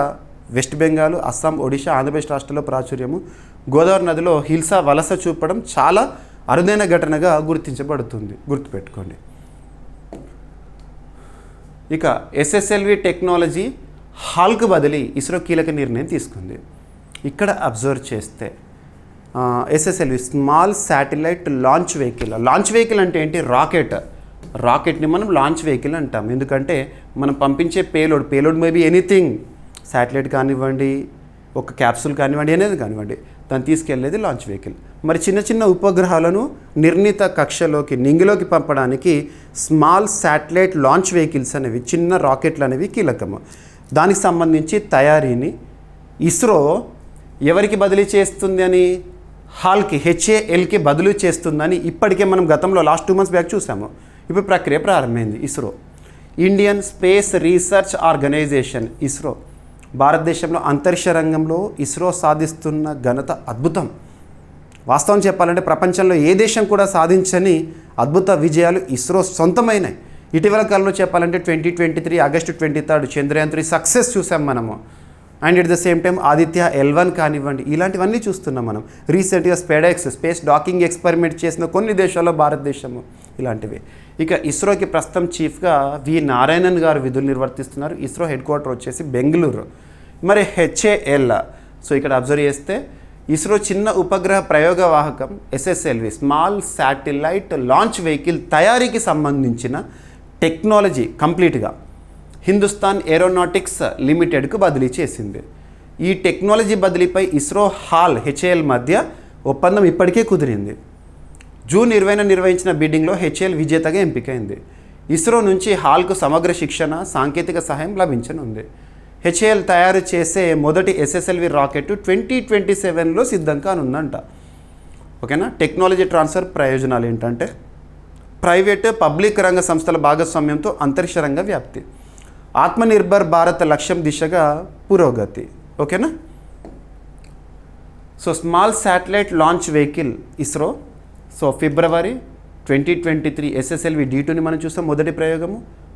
వెస్ట్ బెంగాల్, అస్సాం, ఒడిషా, ఆంధ్రప్రదేశ్ రాష్ట్రాల్లో ప్రాచుర్యము. గోదావరి నదిలో హిల్సా వలస చూపడం చాలా అరుదైన ఘటనగా గుర్తించబడుతుంది, గుర్తుపెట్టుకోండి. ఇక ఎస్ఎస్ఎల్వి టెక్నాలజీ హాల్కు బదిలీ ఇస్రో కీలక నిర్ణయం తీసుకుంది. ఇక్కడ అబ్జర్వ్ చేస్తే SSLV small satellite launch vehicle. Launch vehicle అంటే ఏంటి? రాకెట్ని మనం లాంచ్ వెహికల్ అంటాం. ఎందుకంటే మనం పంపించే పేలోడ్ మేబీ ఎనీథింగ్, శాటిలైట్ కానివ్వండి, ఒక క్యాప్సూల్ కానివ్వండి, అనేది కానివ్వండి, దాన్ని తీసుకెళ్లేది లాంచ్ వెహికల్. మరి చిన్న చిన్న ఉపగ్రహాలను నిర్ణీత కక్షలోకి నింగిలోకి పంపడానికి స్మాల్ శాటిలైట్ లాంచ్ వెహికల్స్ అనేవి, చిన్న రాకెట్లు అనేవి కీలకము. దానికి సంబంధించి తయారీని ఇస్రో ఎవరికి బదిలీ చేస్తుంది అని, HALకి బదిలీ చేస్తుందని ఇప్పటికే మనం గతంలో లాస్ట్ 2 months బ్యాక్ చూసాము. ఇప్పుడు ప్రక్రియ ప్రారంభమైంది. ISRO Indian Space Research Organisation, ISRO భారతదేశంలో అంతరిక్ష రంగంలో ఇస్రో సాధిస్తున్న ఘనత అద్భుతం. వాస్తవం చెప్పాలంటే ప్రపంచంలో ఏ దేశం కూడా సాధించని అద్భుత విజయాలు ఇస్రో సొంతమైనవి. ఇటీవల కాలంలో చెప్పాలంటే 2023 ఆగస్టు 23 చంద్రయాన్ 3 సక్సెస్ చూసాం మనము. And at the same time Aditya L1 కానివ్వండి, ఇలాంటివన్నీ చూస్తున్నాం మనం. రీసెంట్గా స్పెడెక్స్ స్పేస్ డాకింగ్ ఎక్స్పెరిమెంట్ చేసిన కొన్ని దేశాల్లో భారతదేశము, ఇలాంటివి. ఇక ఇస్రోకి ప్రస్తుతం చీఫ్గా వి నారాయణన్ గారు విధులు నిర్వర్తిస్తున్నారు. ఇస్రో హెడ్ క్వార్టర్ వచ్చేసి బెంగళూరు. మరి HAL, సో ఇక్కడ అబ్జర్వ్ చేస్తే ఇస్రో చిన్న ఉపగ్రహ ప్రయోగ వాహకం SSLV small satellite launch vehicle తయారీకి సంబంధించిన టెక్నాలజీ కంప్లీట్గా హిందుస్థాన్ ఏరోనాటిక్స్ లిమిటెడ్కు బదిలీ చేసింది. ఈ టెక్నాలజీ బదిలీపై ఇస్రో HAL మధ్య ఒప్పందం ఇప్పటికే కుదిరింది. జూన్ 20న నిర్వహించిన బిడ్డింగ్లో HAL విజేతగా ఎంపికైంది. ఇస్రో నుంచి హాల్కు సమగ్ర శిక్షణ, సాంకేతిక సహాయం లభించనుంది. HAL తయారు చేసే మొదటి ఎస్ఎస్ఎల్వి రాకెట్ 2027లో సిద్ధం కానుందంట. ఓకేనా. టెక్నాలజీ ట్రాన్స్ఫర్ ప్రయోజనాలు ఏంటంటే ప్రైవేటు, పబ్లిక్ రంగ సంస్థల భాగస్వామ్యంతో అంతరిక్ష రంగ వ్యాప్తి, ఆత్మనిర్భర్ భారత్ లక్ష్యం దిశగా పురోగతి. ఓకేనా. So small satellite launch vehicle ISRO, so February 2023 SSLV D2ని మనం చూస్తాం. మొదటి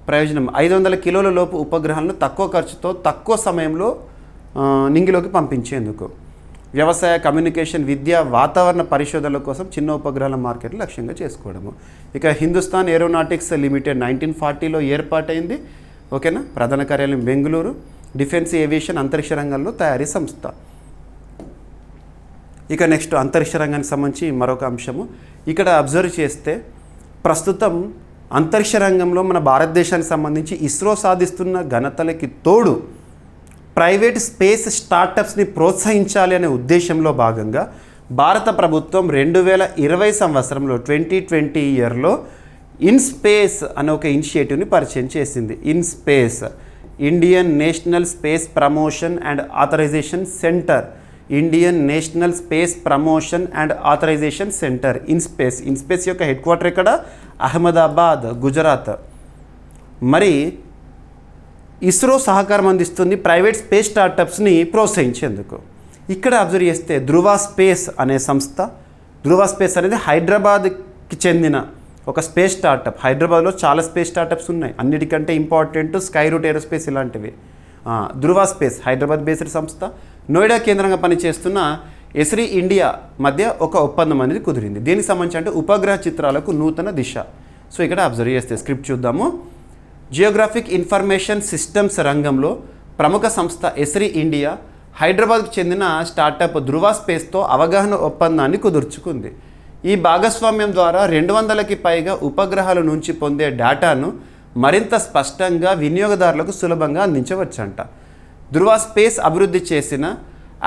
ప్రయోజనం 500 కిలోల లోపు ఉపగ్రహాలను తక్కువ ఖర్చుతో తక్కువ సమయంలో నింగిలోకి పంపించేందుకు. వ్యవసాయ, కమ్యూనికేషన్, విద్య, వాతావరణ పరిశోధనల కోసం చిన్న ఉపగ్రహాల మార్కెట్ లక్ష్యంగా చేసుకోవడము. ఇక హిందుస్థాన్ ఏరోనాటిక్స్ లిమిటెడ్ 1940లో ఏర్పాటైంది. ఓకేనా. ప్రధాన కార్యాలయం బెంగళూరు. డిఫెన్స్, ఏవియేషన్, అంతరిక్ష రంగంలో తయారీ సంస్థ. ఇక నెక్స్ట్ అంతరిక్ష రంగానికి సంబంధించి మరొక అంశము. ఇక్కడ అబ్జర్వ్ చేస్తే ప్రస్తుతం అంతరిక్ష రంగంలో మన భారతదేశానికి సంబంధించి ఇస్రో సాధిస్తున్న ఘనతలకి తోడు ప్రైవేట్ స్పేస్ స్టార్టప్స్ని ప్రోత్సహించాలి అనే ఉద్దేశంలో భాగంగా భారత ప్రభుత్వం 2020 సంవత్సరంలో 2020 ఇయర్లో ఇన్స్పేస్ అనే ఒక ఇనిషియేటివ్ని పరిచయం చేసింది. INSPACe, Indian National Space Promotion and Authorisation Centre, Indian National Space Promotion and Authorisation Centre, INSPACe యొక్క హెడ్ క్వార్టర్ ఇక్కడ అహ్మదాబాద్, గుజరాత్. మరి ఇస్రో సహకారం అందిస్తుంది ప్రైవేట్ స్పేస్ స్టార్టప్స్ని ప్రోత్సహించేందుకు. ఇక్కడ అబ్జర్వ్ చేస్తే ధృవ స్పేస్ అనే సంస్థ, ధృవ స్పేస్ అనేది హైదరాబాద్కి చెందిన ఒక స్పేస్ స్టార్టప్. హైదరాబాద్లో చాలా స్పేస్ స్టార్టప్స్ ఉన్నాయి. అన్నిటికంటే ఇంపార్టెంట్ స్కై రూట్ ఏరోస్పేస్ ఇలాంటివి. ధృవ స్పేస్ హైదరాబాద్ బేస్డ్ సంస్థ, నోయిడా కేంద్రంగా పనిచేస్తున్న ఎస్రీ ఇండియా మధ్య ఒక ఒప్పందం అనేది కుదిరింది. దీనికి సంబంధించి అంటే ఉపగ్రహ చిత్రాలకు నూతన దిశ. సో ఇక్కడ అబ్జర్వ్ చేస్తే స్క్రిప్ట్ చూద్దాము. జియోగ్రాఫిక్ ఇన్ఫర్మేషన్ సిస్టమ్స్ రంగంలో ప్రముఖ సంస్థ ఎస్రీ ఇండియా హైదరాబాద్కు చెందిన స్టార్టప్ ధృవ స్పేస్తో అవగాహన ఒప్పందాన్ని కుదుర్చుకుంది. ఈ భాగస్వామ్యం ద్వారా 200కి పైగా ఉపగ్రహాల నుంచి పొందే డేటాను మరింత స్పష్టంగా వినియోగదారులకు సులభంగా అందించవచ్చంట. ధృవ స్పేస్ అభివృద్ధి చేసిన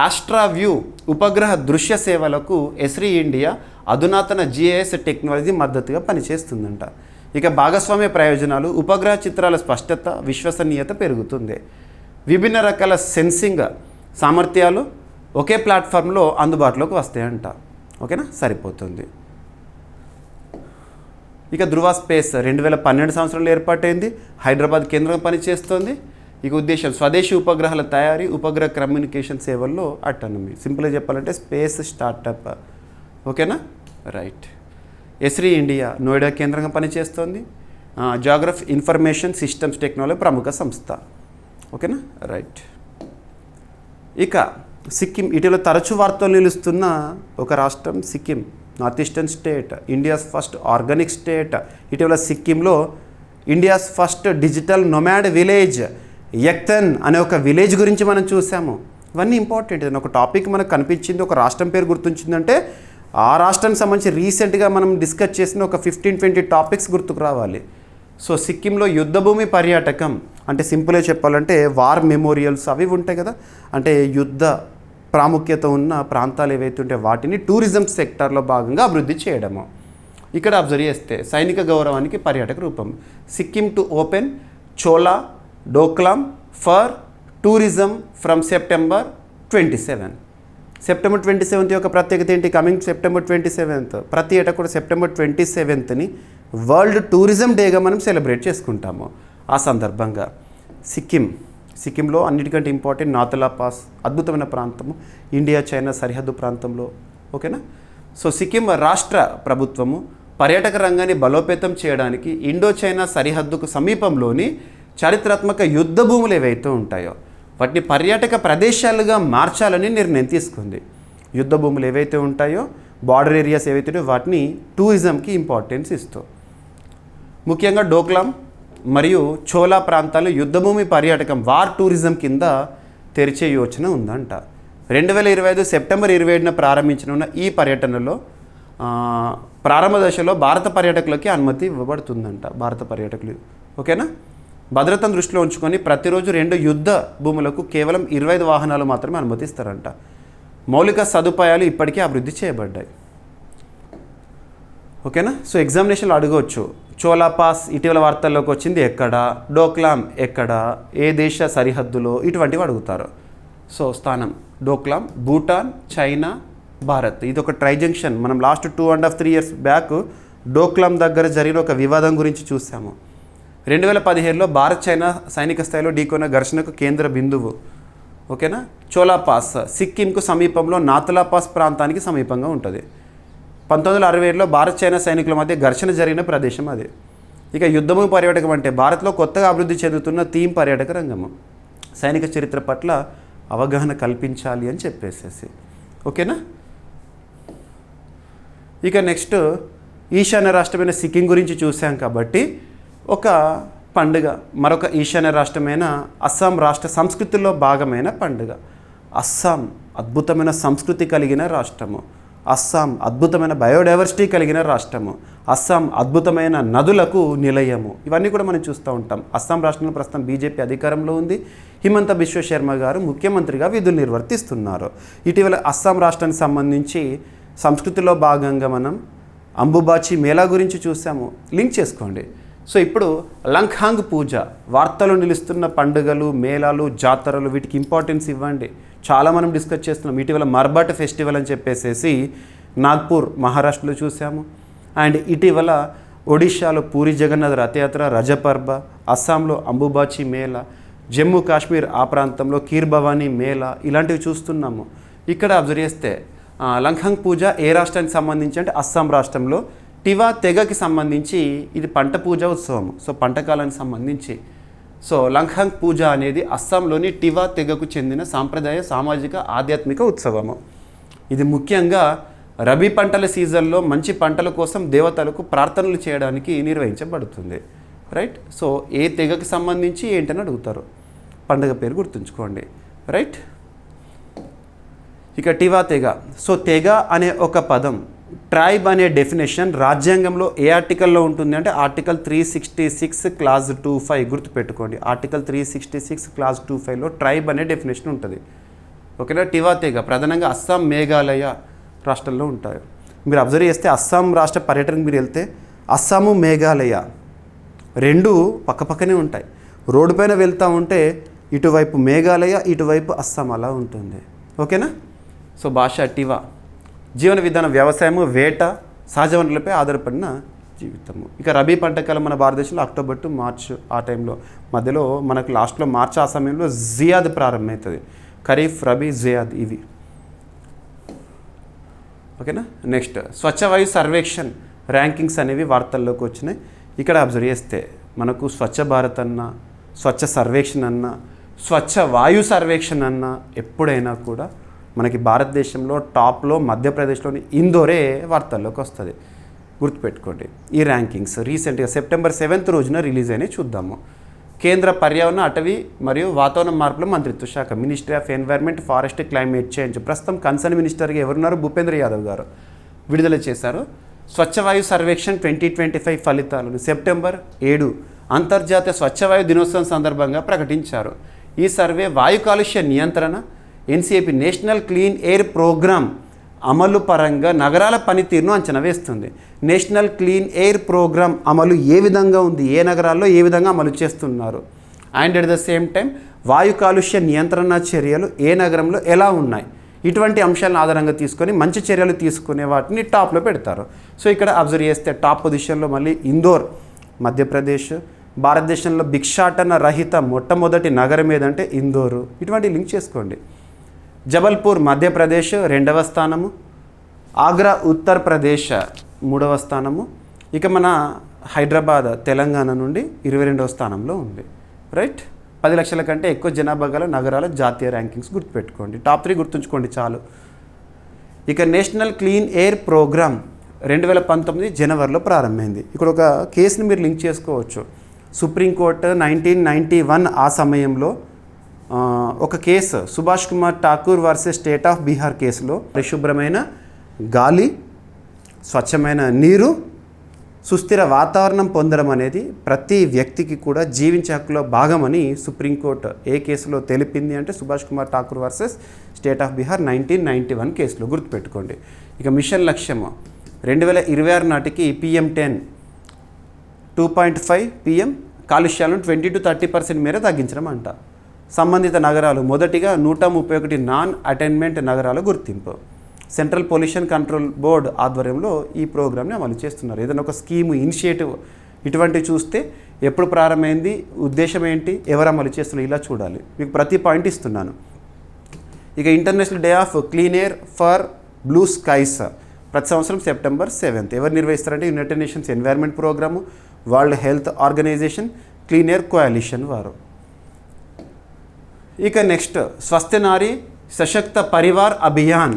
ఆస్ట్రావ్యూ ఉపగ్రహ దృశ్య సేవలకు ఎస్రీ ఇండియా అధునాతన GIS టెక్నాలజీ మద్దతుగా పనిచేస్తుందంట. ఇక భాగస్వామ్య ప్రయోజనాలు: ఉపగ్రహ చిత్రాల స్పష్టత, విశ్వసనీయత పెరుగుతుంది. విభిన్న రకాల సెన్సింగ్ సామర్థ్యాలు ఒకే ప్లాట్ఫామ్లో అందుబాటులోకి వస్తాయంట. ఓకేనా, సరిపోతుంది. ఇక ధృవ స్పేస్ 2012 సంవత్సరంలో ఏర్పాటైంది. హైదరాబాద్ కేంద్రంగా పనిచేస్తుంది. ఇక ఉద్దేశం స్వదేశీ ఉపగ్రహాల తయారీ, ఉపగ్రహ కమ్యూనికేషన్ సేవల్లో అటానమీ. సింపుల్గా చెప్పాలంటే స్పేస్ స్టార్టప్. ఓకేనా, రైట్. ఎస్రీ ఇండియా నోయిడా కేంద్రంగా పనిచేస్తోంది. జియోగ్రఫీ ఇన్ఫర్మేషన్ సిస్టమ్స్ టెక్నాలజీ ప్రముఖ సంస్థ. ఓకేనా, రైట్. ఇక సిక్కిం ఇటీవల తరచు వార్తలు నిలుస్తున్న ఒక రాష్ట్రం Sikkim, north eastern state, India's first organic state. ఇటీవల సిక్కింలో India's first digital nomad village యక్తన్ అనే ఒక విలేజ్ గురించి మనం చూసాము. ఇవన్నీ ఇంపార్టెంట్. ఏదైనా ఒక టాపిక్ మనకు కనిపించింది, ఒక రాష్ట్రం పేరు గుర్తుంచిందంటే ఆ రాష్ట్రానికి సంబంధించి రీసెంట్గా మనం డిస్కస్ చేసిన ఒక 15-20 టాపిక్స్ గుర్తుకు రావాలి. సో సిక్కింలో యుద్ధభూమి పర్యాటకం అంటే సింపుల్గా చెప్పాలంటే వార్ మెమోరియల్స్ అవి ఉంటాయి కదా, అంటే యుద్ధ ప్రాముఖ్యత ఉన్న ప్రాంతాలు ఏవైతే ఉంటే వాటిని టూరిజం సెక్టార్లో భాగంగా అభివృద్ధి చేయడము. ఇక్కడ అబ్జర్వ్ చేస్తే సైనిక గౌరవానికి పర్యాటక రూపం. Sikkim to open Chola Doklam for tourism from September 27. September 27 యొక్క ప్రత్యేకత ఏంటి? కమింగ్ సెప్టెంబర్ 27 ప్రతి ఏటా కూడా సెప్టెంబర్ 27ని వరల్డ్ టూరిజం డేగా మనం సెలబ్రేట్ చేసుకుంటాము. ఆ సందర్భంగా సిక్కింలో అన్నిటికంటే ఇంపార్టెంట్ నాతులా పాస్, అద్భుతమైన ప్రాంతము, ఇండియా చైనా సరిహద్దు ప్రాంతంలో. ఓకేనా? సో సిక్కిం రాష్ట్ర ప్రభుత్వము పర్యాటక రంగాన్ని బలోపేతం చేయడానికి ఇండో చైనా సరిహద్దుకు సమీపంలోని చారిత్రాత్మక యుద్ధ భూములు ఏవైతే ఉంటాయో వాటిని పర్యాటక ప్రదేశాలుగా మార్చాలని నిర్ణయం తీసుకుంది. యుద్ధ భూములు ఏవైతే ఉంటాయో, బార్డర్ ఏరియాస్ ఏవైతే ఉంటాయో వాటిని టూరిజంకి ఇంపార్టెన్స్ ఇస్తూ ముఖ్యంగా డోక్లాం మరియు చోలా ప్రాంతాలు యుద్ధభూమి పర్యాటకం వార్ టూరిజం కింద తెరిచే యోచన ఉందంట. 2025 సెప్టెంబర్ 27న ప్రారంభించనున్న ఈ పర్యటనలో ప్రారంభ దశలో భారత పర్యాటకులకి అనుమతి ఇవ్వబడుతుందంట. భారత పర్యాటకులు. ఓకేనా? భద్రతను దృష్టిలో ఉంచుకొని ప్రతిరోజు 2 యుద్ధ భూములకు కేవలం 25 వాహనాలు మాత్రమే అనుమతిస్తారంట. మౌలిక సదుపాయాలు ఇప్పటికే అభివృద్ధి చేయబడ్డాయి. ఓకేనా? సో ఎగ్జామినేషన్లో అడగవచ్చు, చోలా పాస్ ఇటీవల వార్తల్లోకి వచ్చింది ఎక్కడ, డోక్లాం ఎక్కడ, ఏ దేశ సరిహద్దులో, ఇటువంటివి అడుగుతారు. సో స్థానం డోక్లాం భూటాన్, చైనా, భారత్. ఇది ఒక ట్రై జంక్షన్. మనం లాస్ట్ 2.5-3 ఇయర్స్ బ్యాక్ డోక్లాం దగ్గర జరిగిన ఒక వివాదం గురించి చూసాము. 2017లో భారత్ చైనా సైనిక స్థాయిలో ఢీకొన్న ఘర్షణకు కేంద్ర బిందువు. ఓకేనా? చోలా పాస్ సిక్కింకు సమీపంలో నాతులా పాస్ ప్రాంతానికి సమీపంగా ఉంటుంది. 1967లో భారత్ చైనా సైనికుల మధ్య ఘర్షణ జరిగిన ప్రదేశం అది. ఇక యుద్ధభూమి పర్యాటకం అంటే భారత్లో కొత్తగా అభివృద్ధి చెందుతున్న థీమ్ పర్యాటక రంగము. సైనిక చరిత్ర పట్ల అవగాహన కల్పించాలి అని చెప్పేసేసి. ఓకేనా? ఇక నెక్స్ట్ ఈశాన్య రాష్ట్రమైన సిక్కిం గురించి చూసాం కాబట్టి ఒక పండుగ, మరొక ఈశాన్య రాష్ట్రమైన అస్సాం రాష్ట్ర సంస్కృతిలో భాగమైన పండుగ. అస్సాం అద్భుతమైన సంస్కృతి కలిగిన రాష్ట్రము. అస్సాం అద్భుతమైన బయోడైవర్సిటీ కలిగిన రాష్ట్రము. అస్సాం అద్భుతమైన నదులకు నిలయము. ఇవన్నీ కూడా మనం చూస్తూ ఉంటాం. అస్సాం రాష్ట్రంలో ప్రస్తుతం బీజేపీ అధికారంలో ఉంది. హిమంత బిశ్వ శర్మ గారు ముఖ్యమంత్రిగా విధులు నిర్వర్తిస్తున్నారు. ఇటీవల అస్సాం రాష్ట్రానికి సంబంధించి సంస్కృతిలో భాగంగా మనం అంబుబాచి మేళా గురించి చూసాము. లింక్ చేసుకోండి. సో ఇప్పుడు లంగ్హాంగ్ పూజ, వార్తలు నిలుస్తున్న పండుగలు, మేళాలు, జాతరలు, వీటికి ఇంపార్టెన్స్ ఇవ్వండి. చాలా మనం డిస్కస్ చేస్తున్నాం. ఇటీవల మర్బట్ ఫెస్టివల్ అని చెప్పేసి నాగ్పూర్ మహారాష్ట్రలో చూసాము. అండ్ ఇటీవల ఒడిశాలో పూరి జగన్నాథ్ రథయాత్ర, రజపర్బ, అస్సాంలో అంబుబాచి మేళా, జమ్మూ కాశ్మీర్ ఆ ప్రాంతంలో కీర్ భవానీ మేళా, ఇలాంటివి చూస్తున్నాము. ఇక్కడ అబ్జర్వ్ చేస్తే లంగ్హాంగ్ పూజ ఏ రాష్ట్రానికి సంబంధించి అంటే అస్సాం రాష్ట్రంలో టివా తెగకి సంబంధించి ఇది పంట పూజ ఉత్సవం. సో పంట కాలానికి సంబంధించి. సో లంగ్హాంగ్ పూజ అనేది అస్సాంలోని టివా తెగకు చెందిన సాంప్రదాయ సామాజిక ఆధ్యాత్మిక ఉత్సవము. ఇది ముఖ్యంగా రబీ పంటల సీజన్లో మంచి పంటల కోసం దేవతలకు ప్రార్థనలు చేయడానికి నిర్వహించబడుతుంది. రైట్? సో ఏ తెగకి సంబంధించి ఏంటని అడుగుతారు. పండుగ పేరు గుర్తుంచుకోండి. రైట్? ఇక టివా తెగ. సో తెగ అనే ఒక పదం, ట్రైబ్ అనే డెఫినేషన్ రాజ్యాంగంలో ఏ ఆర్టికల్లో ఉంటుంది అంటే ఆర్టికల్ 366 క్లాజ్ 25 గుర్తుపెట్టుకోండి. ఆర్టికల్ 366 క్లాజ్ 25లో ట్రైబ్ అనే డెఫినేషన్ ఉంటుంది. ఓకేనా? టివా తెగ ప్రధానంగా అస్సాం, మేఘాలయ రాష్ట్రాల్లో ఉంటాయి. మీరు అబ్జర్వ్ చేస్తే అస్సాం రాష్ట్ర పర్యటనకు మీరు వెళ్తే అస్సాము, మేఘాలయ రెండు పక్కపక్కనే ఉంటాయి. రోడ్డు పైన వెళ్తూ ఉంటే ఇటువైపు మేఘాలయ, ఇటువైపు అస్సాం అలా ఉంటుంది. ఓకేనా? సో భాష టివా. జీవన విధానం వ్యవసాయము, వేట, సహజ వనరులపై ఆధారపడిన జీవితము. ఇక రబీ పంట కాలం మన భారతదేశంలో అక్టోబర్ టు మార్చ్ ఆ టైంలో మధ్యలో మనకు లాస్ట్లో మార్చ్ ఆ సమయంలో జియాద్ ప్రారంభమవుతుంది. ఖరీఫ్, రబీ, జియాద్ ఇవి. ఓకేనా? నెక్స్ట్ స్వచ్ఛ వాయు సర్వేక్షణ్ ర్యాంకింగ్స్ అనేవి వార్తల్లోకి వచ్చినాయి. ఇక్కడ అబ్జర్వ్ చేస్తే మనకు స్వచ్ఛ భారత్ అన్న, స్వచ్ఛ సర్వేక్షణ్ అన్న, స్వచ్ఛ వాయు సర్వేక్షణ అన్న ఎప్పుడైనా కూడా మనకి భారతదేశంలో టాప్లో మధ్యప్రదేశ్లోని ఇందోరే వార్తల్లోకి వస్తుంది. గుర్తుపెట్టుకోండి. ఈ ర్యాంకింగ్స్ రీసెంట్గా సెప్టెంబర్ 7th రోజున రిలీజ్ అయినాయి. చూద్దాము. కేంద్ర పర్యావరణ, అటవీ మరియు వాతావరణ మార్పుల మంత్రిత్వ శాఖ, Ministry of environment, forest, climate change, ప్రస్తుతం కన్సర్న్ మినిస్టర్గా ఎవరున్నారు? భూపేంద్ర యాదవ్ గారు విడుదల చేశారు. స్వచ్ఛ వాయు సర్వేక్షణ్ 2025 ఫలితాలను సెప్టెంబర్ 7 అంతర్జాతీయ స్వచ్ఛవాయు దినోత్సవం సందర్భంగా ప్రకటించారు. ఈ సర్వే వాయు కాలుష్య నియంత్రణ, ఎన్సిఏపి నేషనల్ క్లీన్ ఎయిర్ ప్రోగ్రామ్ అమలు పరంగా నగరాల పనితీరును అంచనా వేస్తుంది. నేషనల్ క్లీన్ ఎయిర్ ప్రోగ్రామ్ అమలు ఏ విధంగా ఉంది, ఏ నగరాల్లో ఏ విధంగా అమలు చేస్తున్నారు, and at the same time వాయు కాలుష్య నియంత్రణ చర్యలు ఏ నగరంలో ఎలా ఉన్నాయి, ఇటువంటి అంశాలను ఆధారంగా తీసుకొని మంచి చర్యలు తీసుకునే వాటిని టాప్లో పెడతారు. సో ఇక్కడ అబ్జర్వ్ చేస్తే టాప్ పొజిషన్లో మళ్ళీ ఇందోర్ మధ్యప్రదేశ్, భారతదేశంలో భిక్షాటన రహిత మొట్టమొదటి నగరం ఏదంటే ఇందోరు. ఇటువంటి లింక్ చేసుకోండి. జబల్పూర్ మధ్యప్రదేశ్ 2వ స్థానము, ఆగ్రా ఉత్తరప్రదేశ్ 3వ స్థానము, ఇక మన హైదరాబాద్ తెలంగాణ నుండి 22వ స్థానంలో ఉంది. రైట్. 10 లక్షల కంటే ఎక్కువ జనాభా గల నగరాల జాతీయ ర్యాంకింగ్స్ గుర్తుపెట్టుకోండి. టాప్ 3 గుర్తుంచుకోండి చాలు. ఇక నేషనల్ క్లీన్ ఎయిర్ ప్రోగ్రామ్ 2019 జనవరిలో ప్రారంభమైంది. ఇక్కడ ఒక కేసుని మీరు లింక్ చేసుకోవచ్చు. సుప్రీంకోర్టు 1991 ఆ సమయంలో ఒక case Subhash Kumar Thakur versus state of Bihar కేసులో పరిశుభ్రమైన గాలి, స్వచ్ఛమైన నీరు, సుస్థిర వాతావరణం పొందడం అనేది ప్రతి వ్యక్తికి కూడా జీవించే హక్కులో భాగమని సుప్రీంకోర్టు ఏ కేసులో తెలిపింది అంటే Subhash Kumar Thakur versus state of Bihar 1991 కేసులో. గుర్తుపెట్టుకోండి. ఇక మిషన్ లక్ష్యము 2026 నాటికి PM10 2.5 PM కాలుష్యాలను 20-30% మేర తగ్గించడం అంట. సంబంధిత నగరాలు మొదటిగా 131 నాన్ అటైన్మెంట్ నగరాల గుర్తింపు. సెంట్రల్ పొల్యూషన్ కంట్రోల్ బోర్డు ఆధ్వర్యంలో ఈ ప్రోగ్రామ్ని అమలు చేస్తున్నారు. ఏదైనా ఒక స్కీము, ఇనిషియేటివ్ ఇటువంటివి చూస్తే ఎప్పుడు ప్రారంభమైంది, ఉద్దేశం ఏంటి, ఎవరు అమలు చేస్తున్నారు, ఇలా చూడాలి. మీకు ప్రతి పాయింట్ ఇస్తున్నాను. ఇక International Day of Clean Air for Blue Skies ప్రతి సంవత్సరం సెప్టెంబర్ 7th ఎవరు నిర్వహిస్తారంటే United Nations Environment Programme, World Health Organisation, Clean Air Coalition వారు. ఇక నెక్స్ట్ స్వస్థ నారీ సశక్త పరివార్ అభియాన్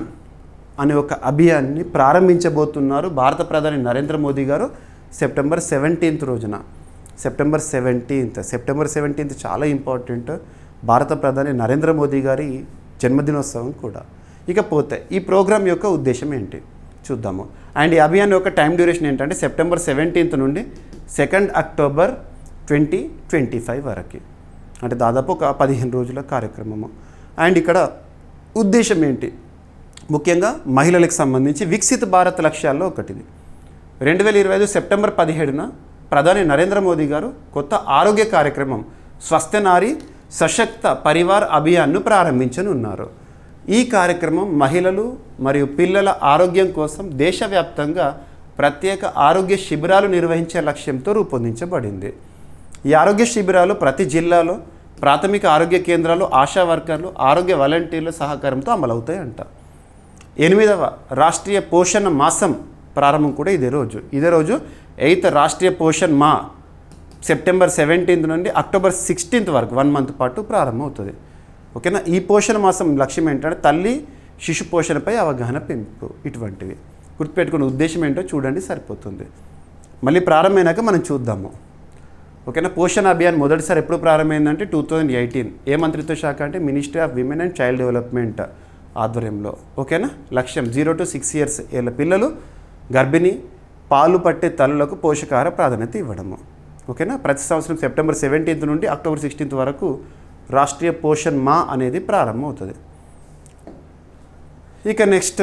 అనే ఒక అభియాన్ని ప్రారంభించబోతున్నారు భారత ప్రధాని నరేంద్ర మోదీ గారు సెప్టెంబర్ 17th రోజున. సెప్టెంబర్ 17th చాలా ఇంపార్టెంట్. భారత ప్రధాని నరేంద్ర మోదీ గారి జన్మదినోత్సవం కూడా. ఇకపోతే ఈ ప్రోగ్రాం యొక్క ఉద్దేశం ఏంటి చూద్దాము. అండ్ ఈ అభియాన్ యొక్క టైం డ్యూరేషన్ ఏంటంటే సెప్టెంబర్ 17th నుండి 2 అక్టోబర్ 2025 వరకు, అంటే దాదాపు ఒక 15 రోజుల కార్యక్రమము. అండ్ ఇక్కడ ఉద్దేశం ఏంటి, ముఖ్యంగా మహిళలకు సంబంధించి వికసిత భారత్ లక్ష్యాల్లో ఒకటిది. 2025 సెప్టెంబర్ 17న ప్రధాని నరేంద్ర మోదీ గారు కొత్త ఆరోగ్య కార్యక్రమం స్వస్థ నారీ సశక్త పరివార్ అభియాన్ను ప్రారంభించనున్నారు. ఈ కార్యక్రమం మహిళలు మరియు పిల్లల ఆరోగ్యం కోసం దేశవ్యాప్తంగా ప్రత్యేక ఆరోగ్య శిబిరాలు నిర్వహించే లక్ష్యంతో రూపొందించబడింది. ఈ ఆరోగ్య శిబిరాలు ప్రతి జిల్లాలో ప్రాథమిక ఆరోగ్య కేంద్రాలు ఆశా వర్కర్లు, ఆరోగ్య వాలంటీర్ల సహకారంతో అమలవుతాయంట. 8వ రాష్ట్రీయ పోషణ మాసం ప్రారంభం కూడా ఇదే రోజు 8th రాష్ట్రీయ పోషణ్ మా సెప్టెంబర్ 17th నుండి అక్టోబర్ 16th వరకు 1 month పాటు ప్రారంభమవుతుంది. ఓకేనా. ఈ పోషణ మాసం లక్ష్యం ఏంటంటే తల్లి శిశు పోషణపై అవగాహన పెంపు. ఇటువంటివి గుర్తుపెట్టుకునే ఉద్దేశం ఏంటో చూడండి, సరిపోతుంది. మళ్ళీ ప్రారంభమైనాక మనం చూద్దాము. ఓకేనా. పోషణ అభియాన్ మొదటిసారి ఎప్పుడు ప్రారంభమైందంటే 2018. ఏ మంత్రిత్వ శాఖ అంటే ministry of women and child development ఆధ్వర్యంలో. ఓకేనా. లక్ష్యం 0 to 6 years ఏళ్ళ పిల్లలు, గర్భిణీ, పాలు పట్టే తల్లులకు పోషకాహార ప్రాధాన్యత ఇవ్వడము. ఓకేనా. ప్రతి సంవత్సరం సెప్టెంబర్ 17th నుండి అక్టోబర్ 16th వరకు రాష్ట్రీయ పోషణ్ మా అనేది ప్రారంభం అవుతుంది. ఇక నెక్స్ట్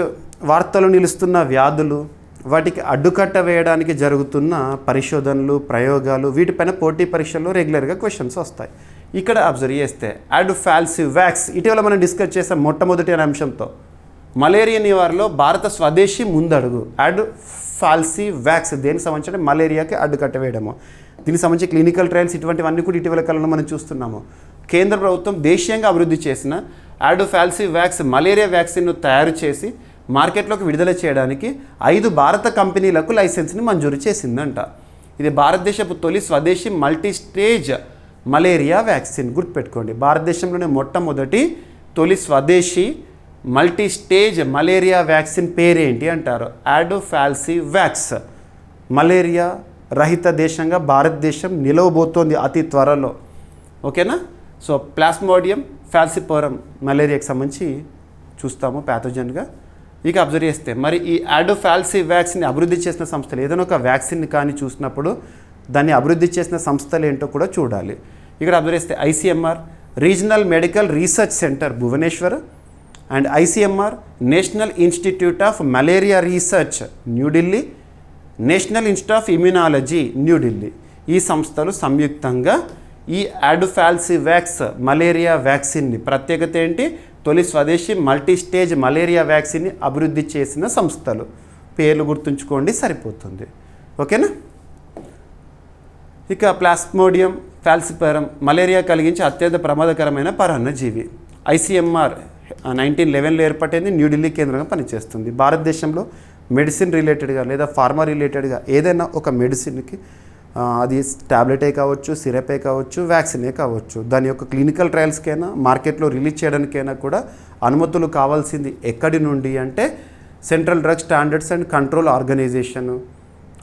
వార్తలు నిలుస్తున్న వ్యాధులు, వాటికి అడ్డుకట్ట వేయడానికి జరుగుతున్న పరిశోధనలు, ప్రయోగాలు, వీటిపైన పోటీ పరీక్షల్లో రెగ్యులర్గా క్వశ్చన్స్ వస్తాయి. ఇక్కడ అబ్జర్వ్ చేస్తే అడ్ఫాల్సివ్ వ్యాక్స్ ఇటీవల మనం డిస్కస్ చేసాం మొట్టమొదటి అంశంతో. మలేరియా నివారణలో భారత స్వదేశీ ముందడుగు. అడ్ఫాల్సివ్ వ్యాక్స్ దేనికి సంబంధించి మలేరియాకి అడ్డుకట్ట వేయడము. దీనికి సంబంధించి క్లినికల్ ట్రయల్స్ ఇటువంటివన్నీ కూడా ఇటీవల కాలంలో మనం చూస్తున్నాము. కేంద్ర ప్రభుత్వం దేశీయంగా అభివృద్ధి చేసిన అడ్ఫాల్సివ్ వ్యాక్స్ మలేరియా వ్యాక్సిన్ను తయారు చేసి మార్కెట్లోకి విడుదల చేయడానికి 5 భారత కంపెనీలకు లైసెన్స్ని మంజూరు చేసిందంట. ఇది భారతదేశపు తొలి స్వదేశీ మల్టీస్టేజ్ మలేరియా వ్యాక్సిన్. గుర్తుపెట్టుకోండి, భారతదేశంలోనే మొట్టమొదటి తొలి స్వదేశీ మల్టీ స్టేజ్ మలేరియా వ్యాక్సిన్ పేరేంటి అంటారు? అడోఫాల్సివాక్స్. మలేరియా రహిత దేశంగా భారతదేశం నిలవబోతోంది అతి త్వరలో. ఓకేనా? సో ప్లాస్మోడియం ఫాల్సిపోరం మలేరియాకి సంబంధించి చూస్తాము ప్యాథోజన్గా. ఇక అబ్జర్వ్ చేస్తే మరి ఈ అడోఫాల్సివాక్స్ని అభివృద్ధి చేసిన సంస్థలు, ఏదైనా ఒక వ్యాక్సిన్ కానీ చూసినప్పుడు దాన్ని అభివృద్ధి చేసిన సంస్థలు ఏంటో కూడా చూడాలి. ఇక్కడ అబ్జర్వ్ చేస్తే ICMR regional medical research centre Bhubaneswar and ICMR national institute of malaria research New Delhi, national institute of immunology New Delhi. ఈ సంస్థలు సంయుక్తంగా ఈ అడోఫాల్సివాక్స్ మలేరియా వ్యాక్సిన్ని, ప్రత్యేకత ఏంటి? తొలి స్వదేశీ మల్టీ స్టేజ్ మలేరియా వ్యాక్సిన్ని అభివృద్ధి చేసిన సంస్థలు. పేర్లు గుర్తుంచుకోండి సరిపోతుంది. ఓకేనా? ఇక ప్లాస్మోడియం ఫాల్సిపోరం మలేరియా కలిగించే అత్యంత ప్రమాదకరమైన పరాన్నజీవి. ఐసీఎంఆర్ 1911లో ఏర్పడింది, న్యూఢిల్లీ కేంద్రంగా పనిచేస్తుంది. భారతదేశంలో మెడిసిన్ రిలేటెడ్గా లేదా ఫార్మా రిలేటెడ్గా ఏదైనా ఒక మెడిసిన్కి అది ట్యాబ్లెటే కావచ్చు, సిరపే కావచ్చు, వ్యాక్సినే కావచ్చు, దాని యొక్క క్లినికల్ ట్రయల్స్కైనా మార్కెట్లో రిలీజ్ చేయడానికైనా కూడా అనుమతులు కావాల్సింది ఎక్కడి నుండి అంటే Central Drug Standards and Control Organisation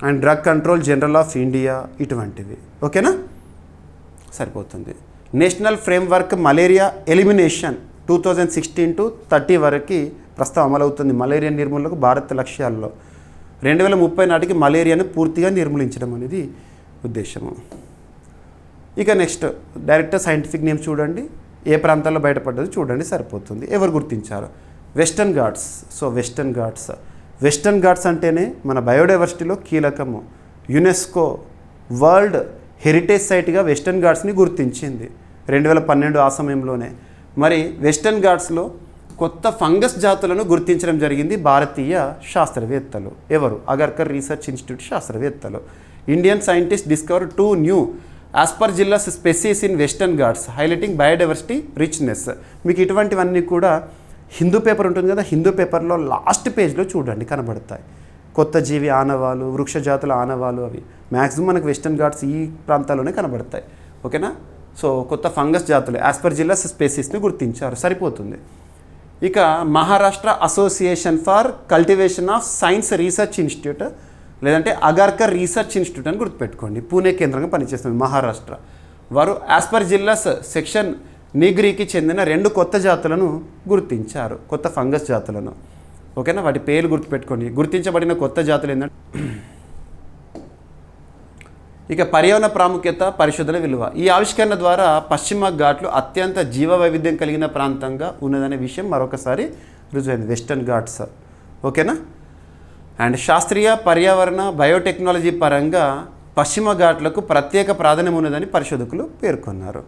and Drug Control General of India, ఇటువంటివి. ఓకేనా? సరిపోతుంది. National Framework Malaria Elimination 2016 to 30 వరకు ప్రస్తుతం అమలవుతుంది. మలేరియా నిర్మూలనకు భారత్ లక్ష్యాల్లో 2030 నాటికి మలేరియాను పూర్తిగా నిర్మూలించడం అనేది ఉద్దేశము. ఇక నెక్స్ట్ డైరెక్టర్ సైంటిఫిక్ నేమ్ చూడండి, ఏ ప్రాంతాల్లో బయటపడ్డది చూడండి సరిపోతుంది. ఎవరు గుర్తించారు? Western Ghats. So western Ghats అంటేనే మన బయోడైవర్సిటీలో కీలకము. యునెస్కో వరల్డ్ హెరిటేజ్ సైట్గా వెస్టర్న్ ఘాట్స్ని గుర్తించింది 2012 ఆ సమయంలోనే. మరి వెస్టర్న్ ఘాట్స్లో కొత్త ఫంగస్ జాతులను గుర్తించడం జరిగింది భారతీయ శాస్త్రవేత్తలు. ఎవరు? అగర్కర్ రీసెర్చ్ ఇన్స్టిట్యూట్ శాస్త్రవేత్తలు. Indian scientist discover 2 new Aspergillus species in western Ghats highlighting biodiversity richness. మీకు ఇటువంటివన్నీ కూడా హిందూ పేపర్ ఉంటుంది కదా, హిందూ పేపర్లో లాస్ట్ పేజ్లో చూడండి కనబడతాయి. కొత్త జీవి ఆనవాలు, వృక్ష జాతుల ఆనవాలు, అవి మ్యాక్సిమం మనకు వెస్టర్న్ ఘాట్స్ ఈ ప్రాంతాల్లోనే కనబడతాయి. ఓకేనా? సో కొత్త ఫంగస్ జాతులు ఆస్పర్జిల్లస్ స్పెసీస్ని గుర్తించారు సరిపోతుంది. ఇక Maharashtra association for cultivation of science research institute లేదంటే అగార్కర్ రీసెర్చ్ ఇన్స్టిట్యూట్ అని గుర్తుపెట్టుకోండి, పూణే కేంద్రంగా పనిచేస్తుంది మహారాష్ట్ర. వారు ఆస్పర్జిల్లస్ సెక్షన్ నిగ్రీకి చెందిన 2 కొత్త జాతులను గుర్తించారు, కొత్త ఫంగస్ జాతులను. ఓకేనా? వాటి పేర్లు గుర్తుపెట్టుకోండి. గుర్తించబడిన కొత్త జాతులు ఏంటంటే ఇక పర్యావరణ ప్రాముఖ్యత, పరిశోధన విలువ. ఈ ఆవిష్కరణ ద్వారా పశ్చిమ ఘాట్లు అత్యంత జీవ వైవిధ్యం కలిగిన ప్రాంతంగా ఉన్నదనే విషయం మరొకసారి రుజువైంది. వెస్టర్న్ ఘాట్స్. ఓకేనా? అండ్ శాస్త్రీయ పర్యావరణ బయోటెక్నాలజీ పరంగా పశ్చిమ ఘాట్లకు ప్రత్యేక ప్రాధాన్యం ఉన్నదని పరిశోధకులు పేర్కొన్నారు.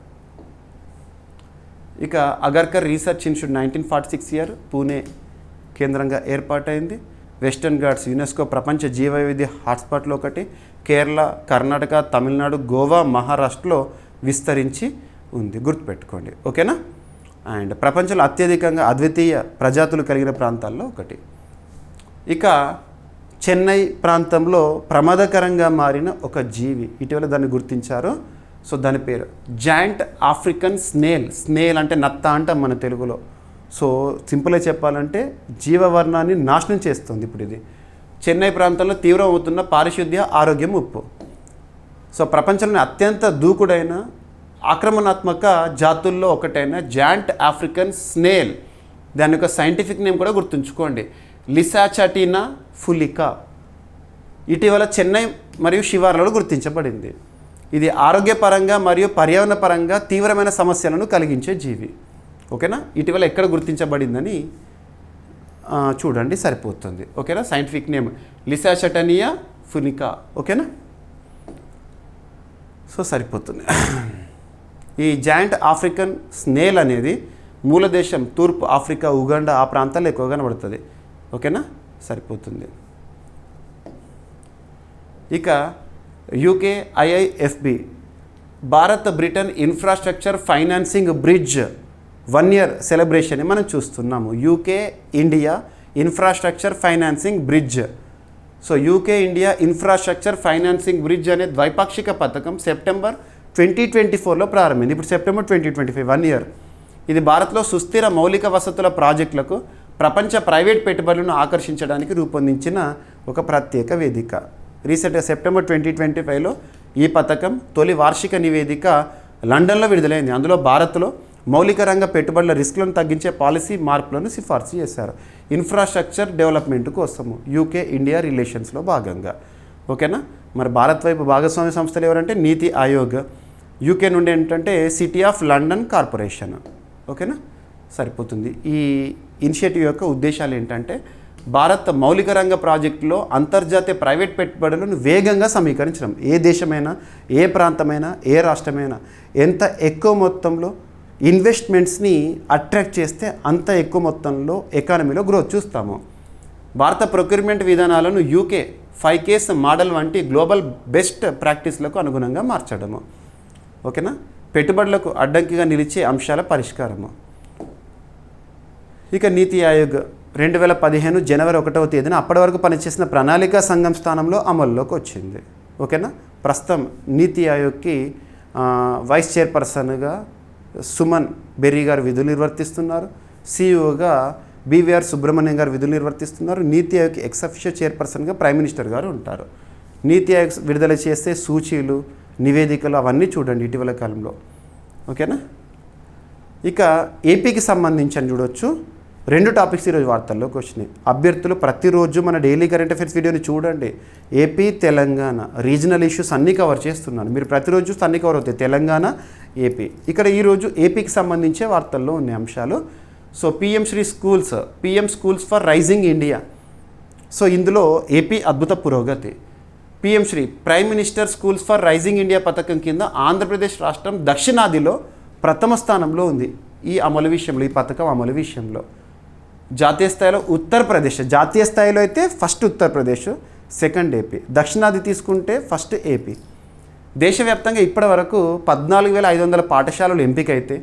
ఇక Agharkar research institute 1946 year Pune కేంద్రంగా ఏర్పాటైంది. వెస్టర్న్ ఘాట్స్ యునెస్కో ప్రపంచ జీవ వైవిధ్య హాట్స్పాట్లో ఒకటి. కేరళ, కర్ణాటక, తమిళనాడు, గోవా, మహారాష్ట్రలో విస్తరించి ఉంది, గుర్తుపెట్టుకోండి. ఓకేనా? అండ్ ప్రపంచంలో అత్యధికంగా అద్వితీయ ప్రజాతులు కలిగిన ప్రాంతాల్లో ఒకటి. ఇక చెన్నై ప్రాంతంలో ప్రమాదకరంగా మారిన ఒక జీవి, ఇటీవల దాన్ని గుర్తించారు. సో దాని పేరు జాయింట్ ఆఫ్రికన్ స్నేల్ అంటే నత్త అంటాం మన తెలుగులో. సో సింపుల్గా చెప్పాలంటే జీవవర్ణాన్ని నాశనం చేస్తుంది. ఇప్పుడు ఇది చెన్నై ప్రాంతంలో తీవ్రం అవుతున్న పారిశుద్ధ్య ఆరోగ్యం ముప్పు. సో ప్రపంచంలోని అత్యంత దూకుడైన ఆక్రమణాత్మక జాతుల్లో ఒకటైన జాయింట్ ఆఫ్రికన్ స్నేల్, దాని యొక్క సైంటిఫిక్ నేమ్ కూడా గుర్తుంచుకోండి, లిసాచాటినా ఫులికా, ఇటీవల చెన్నై మరియు శివార్లలో గుర్తించబడింది. ఇది ఆరోగ్యపరంగా మరియు పర్యావరణ పరంగా తీవ్రమైన సమస్యలను కలిగించే జీవి. ఓకేనా? ఇటీవల ఎక్కడ గుర్తించబడిందని చూడండి సరిపోతుంది. ఓకేనా? సైంటిఫిక్ నేమ్ లిసాచటనియా ఫునికా. ఓకేనా? సో సరిపోతుంది. ఈ జాయింట్ ఆఫ్రికన్ స్నేల్ అనేది మూలదేశం తూర్పు ఆఫ్రికా, ఉగాండా ఆ ప్రాంతాల్లో ఎక్కువగా కనబడుతుంది. ఓకేనా? సరిపోతుంది. ఇక UK IIFB Bharat Britain infrastructure financing bridge 1 year celebration మనం చూస్తున్నాము. UK India infrastructure financing bridge. So UK India infrastructure financing bridge అనే ద్వైపాక్షిక పథకం సెప్టెంబర్ 2024లో ప్రారంభమైంది. ఇప్పుడు సెప్టెంబర్ 2025, 1 ఇయర్. ఇది భారత్లో సుస్థిర మౌలిక వసతుల ప్రాజెక్టులకు ప్రపంచ ప్రైవేట్ పెట్టుబడులను ఆకర్షించడానికి రూపొందించిన ఒక ప్రత్యేక వేదిక. రీసెంట్గా సెప్టెంబర్ 2025లో ఈ పథకం తొలి వార్షిక నివేదిక లండన్లో విడుదలైంది. అందులో భారత్లో మౌలిక రంగ పెట్టుబడుల రిస్క్లను తగ్గించే పాలసీ మార్పులను సిఫార్సు చేశారు. ఇన్ఫ్రాస్ట్రక్చర్ డెవలప్మెంట్ కోసము UK ఇండియా రిలేషన్స్లో భాగంగా. ఓకేనా. మరి భారత్ వైపు భాగస్వామ్య సంస్థలు ఎవరంటే నీతి ఆయోగ్, UK నుండి ఏంటంటే సిటీ ఆఫ్ లండన్ కార్పొరేషన్. ఓకేనా, సరిపోతుంది. ఈ ఇనిషియేటివ్ యొక్క ఉద్దేశాలు ఏంటంటే భారత్ మౌలిక రంగ ప్రాజెక్టులో అంతర్జాతీయ ప్రైవేట్ పెట్టుబడులను వేగంగా సమీకరించడం. ఏ దేశమైనా, ఏ ప్రాంతమైనా, ఏ రాష్ట్రమైనా ఎంత ఎక్కువ మొత్తంలో ఇన్వెస్ట్మెంట్స్ని అట్రాక్ట్ చేస్తే అంత ఎక్కువ మొత్తంలో ఎకానమీలో గ్రోత్ చూస్తాము. భారత ప్రొక్యూర్మెంట్ విధానాలను UK 5Ks మోడల్ వంటి గ్లోబల్ బెస్ట్ ప్రాక్టీస్లకు అనుగుణంగా మార్చడము. ఓకేనా. పెట్టుబడులకు అడ్డంకిగా నిలిచే అంశాల పరిష్కారము. ఇక నీతి ఆయోగ్ 2015 జనవరి 1వ తేదీన అప్పటి వరకు పనిచేసిన ప్రణాళికా సంఘం స్థానంలో అమల్లోకి వచ్చింది. ఓకేనా. ప్రస్తుతం నీతి ఆయోగ్కి వైస్ చైర్పర్సన్గా సుమన్ బెర్రీ గారు విధులు నిర్వర్తిస్తున్నారు. CEOగా BVR సుబ్రహ్మణ్యం గారు విధులు నిర్వర్తిస్తున్నారు. నీతి ఆయోగ్ ఎక్స్ అఫీషియో చైర్పర్సన్గా ప్రైమ్ మినిస్టర్ గారు ఉంటారు. నీతి ఆయోగ్ విడుదల చేసే సూచీలు, నివేదికలు అవన్నీ చూడండి ఇటీవల కాలంలో. ఓకేనా. ఇక ఏపీకి సంబంధించి అని చూడొచ్చు. 2 టాపిక్స్ ఈరోజు వార్తల్లోకి వచ్చినాయి. అభ్యర్థులు ప్రతిరోజు మన డైలీ కరెంట్ అఫైర్స్ వీడియోని చూడండి. ఏపీ, తెలంగాణ రీజనల్ ఇష్యూస్ అన్నీ కవర్ చేస్తున్నాను. మీరు ప్రతిరోజు చూస్తే అన్నీ కవర్ అవుతాయి, తెలంగాణ, ఏపీ. ఇక్కడ ఈరోజు ఏపీకి సంబంధించే వార్తల్లో ఉన్నాయి అంశాలు. So PM schools for rising India. So ఇందులో ఏపీ అద్భుత పురోగతి. PM Shri prime minister schools for rising India పథకం కింద ఆంధ్రప్రదేశ్ రాష్ట్రం దక్షిణాదిలో ప్రథమ స్థానంలో ఉంది ఈ అమలు విషయంలో, ఈ పథకం అమలు విషయంలో. జాతీయ స్థాయిలో ఉత్తరప్రదేశ్, జాతీయ స్థాయిలో అయితే ఫస్ట్ ఉత్తరప్రదేశ్, సెకండ్ ఏపీ. దక్షిణాది తీసుకుంటే ఫస్ట్ ఏపీ. దేశవ్యాప్తంగా ఇప్పటి వరకు 14,500 పాఠశాలలు ఎంపికైతే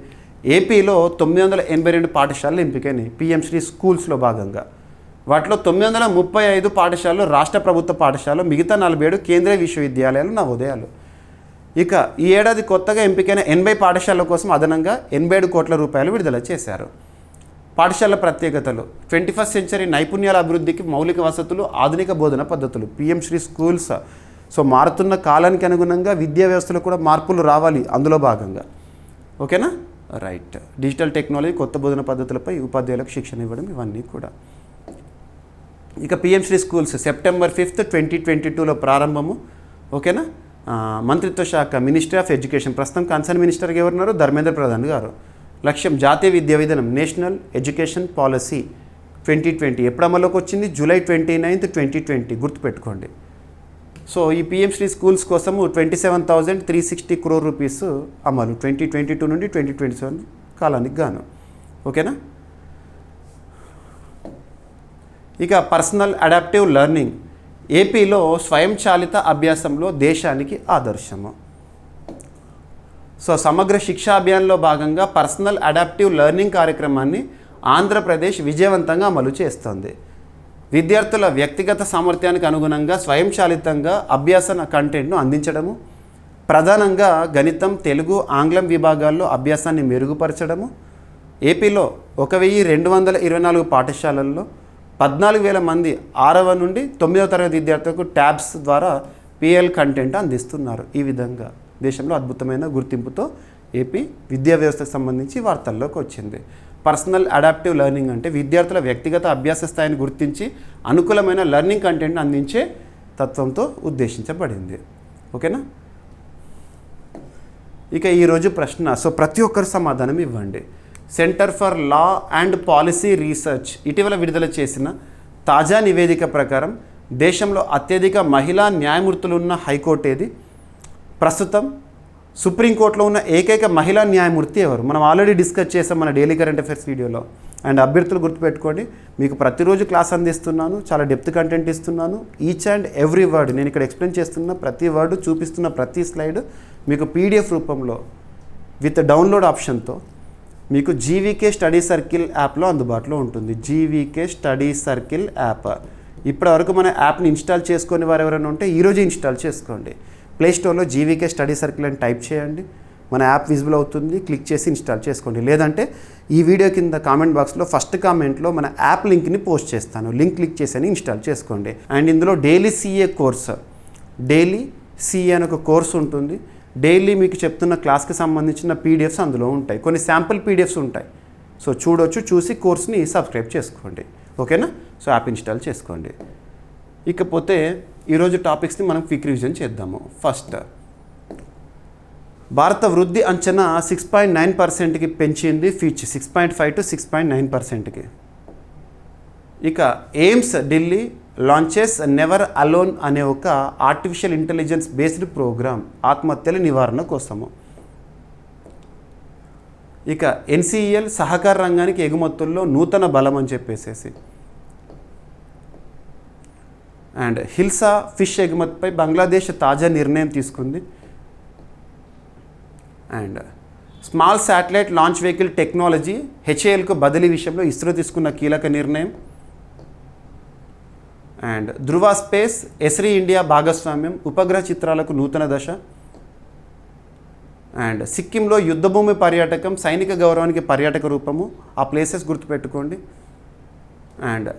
ఏపీలో 982 పాఠశాలలు ఎంపికైనాయి PM శ్రీ స్కూల్స్లో భాగంగా. వాటిలో 935 పాఠశాలలు రాష్ట్ర ప్రభుత్వ పాఠశాలలు, మిగతా 47 కేంద్రీయ విశ్వవిద్యాలయాలు, నవోదయాలు. ఇక ఈ ఏడాది కొత్తగా ఎంపికైన 80 పాఠశాలల కోసం అదనంగా 87 కోట్ల రూపాయలు విడుదల చేశారు. పాఠశాల ప్రత్యేకతలు: 21st సెంచరీ నైపుణ్యాల అభివృద్ధికి మౌలిక వసతులు, ఆధునిక బోధన పద్ధతులు. PM Shri schools. సో మారుతున్న కాలానికి అనుగుణంగా విద్యా వ్యవస్థలో కూడా మార్పులు రావాలి, అందులో భాగంగా. ఓకేనా, రైట్. డిజిటల్ టెక్నాలజీ, కొత్త బోధన పద్ధతులపై ఉపాధ్యాయులకు శిక్షణ ఇవ్వడం, ఇవన్నీ కూడా. ఇక PM Shri Schools September 5th, 2022లో ప్రారంభము. ఓకేనా. మంత్రిత్వ శాఖ, మినిస్ట్రీ ఆఫ్ ఎడ్యుకేషన్. ప్రస్తుతం కన్సర్న్ మినిస్టర్గా ఎవరున్నారు? ధర్మేంద్ర ప్రధాన్ గారు. లక్ష్యం జాతీయ విద్యా విధానం, నేషనల్ ఎడ్యుకేషన్ పాలసీ 2020. ఎప్పుడు అమల్లోకి వచ్చింది? July 29th, 2020. గుర్తుపెట్టుకోండి. సో ఈ PM శ్రీ స్కూల్స్ కోసము 27,360 crore రూపీస్ అమలు 2022 నుండి 2027 కాలానికి గాను. ఓకేనా. ఇక పర్సనల్ అడాప్టివ్ లెర్నింగ్. ఏపీలో స్వయంచాలిత అభ్యాసంలో దేశానికి ఆదర్శము. సో సమగ్ర శిక్షా అభియాన్లో భాగంగా పర్సనల్ అడాప్టివ్ లెర్నింగ్ కార్యక్రమాన్ని ఆంధ్రప్రదేశ్ విజయవంతంగా అమలు చేస్తోంది. విద్యార్థుల వ్యక్తిగత సామర్థ్యానికి అనుగుణంగా స్వయంచాలితంగా అభ్యాసన కంటెంట్ను అందించడము, ప్రధానంగా గణితం, తెలుగు, ఆంగ్లం విభాగాల్లో అభ్యాసాన్ని మెరుగుపరచడము. ఏపీలో 1,224 పాఠశాలల్లో 14,000 మంది 6వ నుండి 9వ తరగతి విద్యార్థులకు ట్యాబ్స్ ద్వారా PL కంటెంట్ అందిస్తున్నారు. ఈ విధంగా దేశంలో అద్భుతమైన గుర్తింపుతో ఏపీ విద్యా వ్యవస్థకు సంబంధించి వార్తల్లోకి వచ్చింది. పర్సనల్ అడాప్టివ్ లెర్నింగ్ అంటే విద్యార్థుల వ్యక్తిగత అభ్యాస స్థాయిని గుర్తించి అనుకూలమైన లెర్నింగ్ కంటెంట్ని అందించే తత్వంతో ఉద్దేశించబడింది. ఓకేనా. ఇక ఈరోజు ప్రశ్న. సో ప్రతి ఒక్కరు సమాధానం ఇవ్వండి. Centre for law and policy research ఇటీవల విడుదల చేసిన తాజా నివేదిక ప్రకారం దేశంలో అత్యధిక మహిళా న్యాయమూర్తులు ఉన్న హైకోర్టు ఏది? ప్రస్తుతం సుప్రీంకోర్టులో ఉన్న ఏకైక మహిళా న్యాయమూర్తి ఎవరు? మనం ఆల్రెడీ డిస్కస్ చేసాం మన డైలీ కరెంట్ అఫైర్స్ వీడియోలో. అండ్ అభ్యర్థులు గుర్తుపెట్టుకోండి, మీకు ప్రతిరోజు క్లాస్ అందిస్తున్నాను, చాలా డెప్త్ కంటెంట్ ఇస్తున్నాను. ఈచ్ అండ్ ఎవ్రీ వర్డ్ నేను ఇక్కడ ఎక్స్ప్లెయిన్ చేస్తున్న ప్రతి వర్డ్, చూపిస్తున్న ప్రతి స్లైడ్ మీకు PDF రూపంలో విత్ డౌన్లోడ్ ఆప్షన్తో మీకు GVK స్టడీ సర్కిల్ యాప్లో అందుబాటులో ఉంటుంది. GVK study circle app. ఇప్పటివరకు మన యాప్ని ఇన్స్టాల్ చేసుకునే వారు ఎవరైనా ఉంటే ఈరోజు ఇన్స్టాల్ చేసుకోండి. ప్లేస్టోర్లో జీవీకే స్టడీ సర్కిల్ అని టైప్ చేయండి, మన యాప్ విజిబుల్ అవుతుంది, క్లిక్ చేసి ఇన్స్టాల్ చేసుకోండి. లేదంటే ఈ వీడియో కింద కామెంట్ బాక్స్లో ఫస్ట్ కామెంట్లో మన యాప్ లింక్ని పోస్ట్ చేస్తాను, లింక్ క్లిక్ చేసి ఇన్స్టాల్ చేసుకోండి. అండ్ ఇందులో daily CA course, daily CA అని ఒక కోర్స్ ఉంటుంది. డైలీ మీకు చెప్తున్న క్లాస్కి సంబంధించిన పీడిఎఫ్స్ అందులో ఉంటాయి, కొన్ని శాంపుల్ పీడిఎఫ్స్ ఉంటాయి. సో చూడొచ్చు, చూసి కోర్స్ని సబ్స్క్రైబ్ చేసుకోండి. ఓకేనా? సో యాప్ ఇన్స్టాల్ చేసుకోండి. ఇకపోతే ఈరోజు టాపిక్స్ని మనం క్విక్ రివిజన్ చేద్దాము. ఫస్ట్, భారత వృద్ధి అంచనా 6.9%కి పెంచింది ఫిచ్, 6.5 to 6.9%కి. ఇక AIIMS Delhi launches never alone అనే ఒక ఆర్టిఫిషియల్ ఇంటెలిజెన్స్ బేస్డ్ ప్రోగ్రామ్ ఆత్మహత్యల నివారణ కోసము. ఇక ఎన్సీఈఎల్ సహకార రంగానికి ఎగుమతుల్లో నూతన బలం అని చెప్పేసేసి. అండ్ హిల్సా ఫిష్ ఎగుమతిపై బంగ్లాదేశ్ తాజా నిర్ణయం తీసుకుంది. And small satellite launch vehicle technology హెచ్ఏఎల్కు బదిలీ విషయంలో ఇస్రో తీసుకున్న కీలక నిర్ణయం. And Dhruva Space Esri India భాగస్వామ్యం ఉపగ్రహ చిత్రాలకు నూతన దశ. అండ్ సిక్కింలో యుద్ధభూమి పర్యాటకం సైనిక గౌరవానికి పర్యాటక రూపము, ఆ ప్లేసెస్ గుర్తుపెట్టుకోండి. అండ్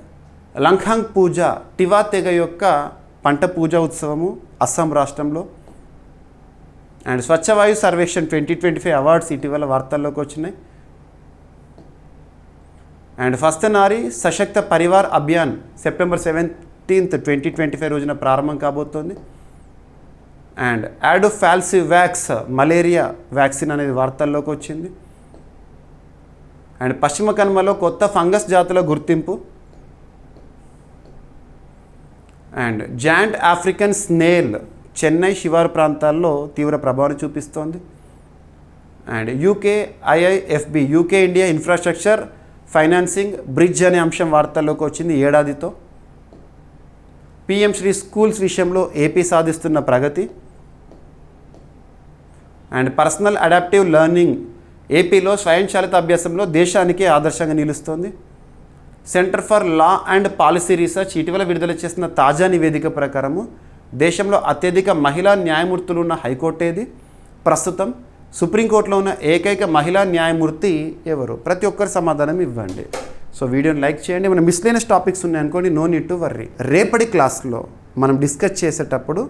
లంఖాంగ్ పూజ టివా తెగ యొక్క పంట పూజా ఉత్సవము అస్సాం రాష్ట్రంలో. అండ్ స్వచ్ఛవాయు సర్వేక్షణ్ 2025 అవార్డ్స్ ఇటీవల వార్తల్లోకి వచ్చినాయి. And first Nari సశక్త Parivar Abhiyan September 17th, 2025 రోజున ప్రారంభం కాబోతోంది. అండ్ యాడోఫాల్సివాక్స్ మలేరియా వ్యాక్సిన్ అనేది వార్తల్లోకి వచ్చింది. అండ్ పశ్చిమ కనుమలో కొత్త ఫంగస్ జాతుల గుర్తింపు. And giant African snail Chennai శివారు ప్రాంతాల్లో తీవ్ర ప్రభావం చూపిస్తోంది. And UKIIFB UK India infrastructure financing bridge అనే అంశం వార్తల్లోకి వచ్చింది ఏడాదితో. పిఎం శ్రీ స్కూల్స్ విషయంలో ఏపీ సాధిస్తున్న ప్రగతి. అండ్ పర్సనల్ అడాప్టివ్ లెర్నింగ్ ఏపీలో స్వయంచాలిత అభ్యాసంలో దేశానికే ఆదర్శంగా నిలుస్తోంది. Centre for law and policy research ఇటీవల విడుదల చేసిన తాజా నివేదిక ప్రకారము దేశంలో అత్యధిక మహిళా న్యాయమూర్తులు ఉన్న హైకోర్టు ఏది? ప్రస్తుతం సుప్రీంకోర్టులో ఉన్న ఏకైక మహిళా న్యాయమూర్తి ఎవరు? ప్రతి ఒక్కరు సమాధానం ఇవ్వండి. సో వీడియోని లైక్ చేయండి. మనం మిస్లేనియస్ టాపిక్స్ ఉన్నాయనుకోండి, నో నీడ్ టు వర్రీ. రేపటి క్లాస్లో మనం డిస్కస్ చేసేటప్పుడు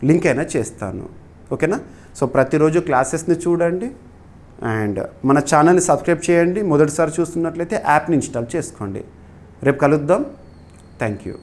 లింక్ అయినా చేస్తాను. ఓకేనా? సో ప్రతిరోజు క్లాసెస్ని చూడండి అండ్ మన ఛానల్ని సబ్స్క్రైబ్ చేయండి. మొదటిసారి చూస్తున్నట్లయితే యాప్ని ఇన్స్టాల్ చేసుకోండి. రేపు కలుద్దాం. Thank you.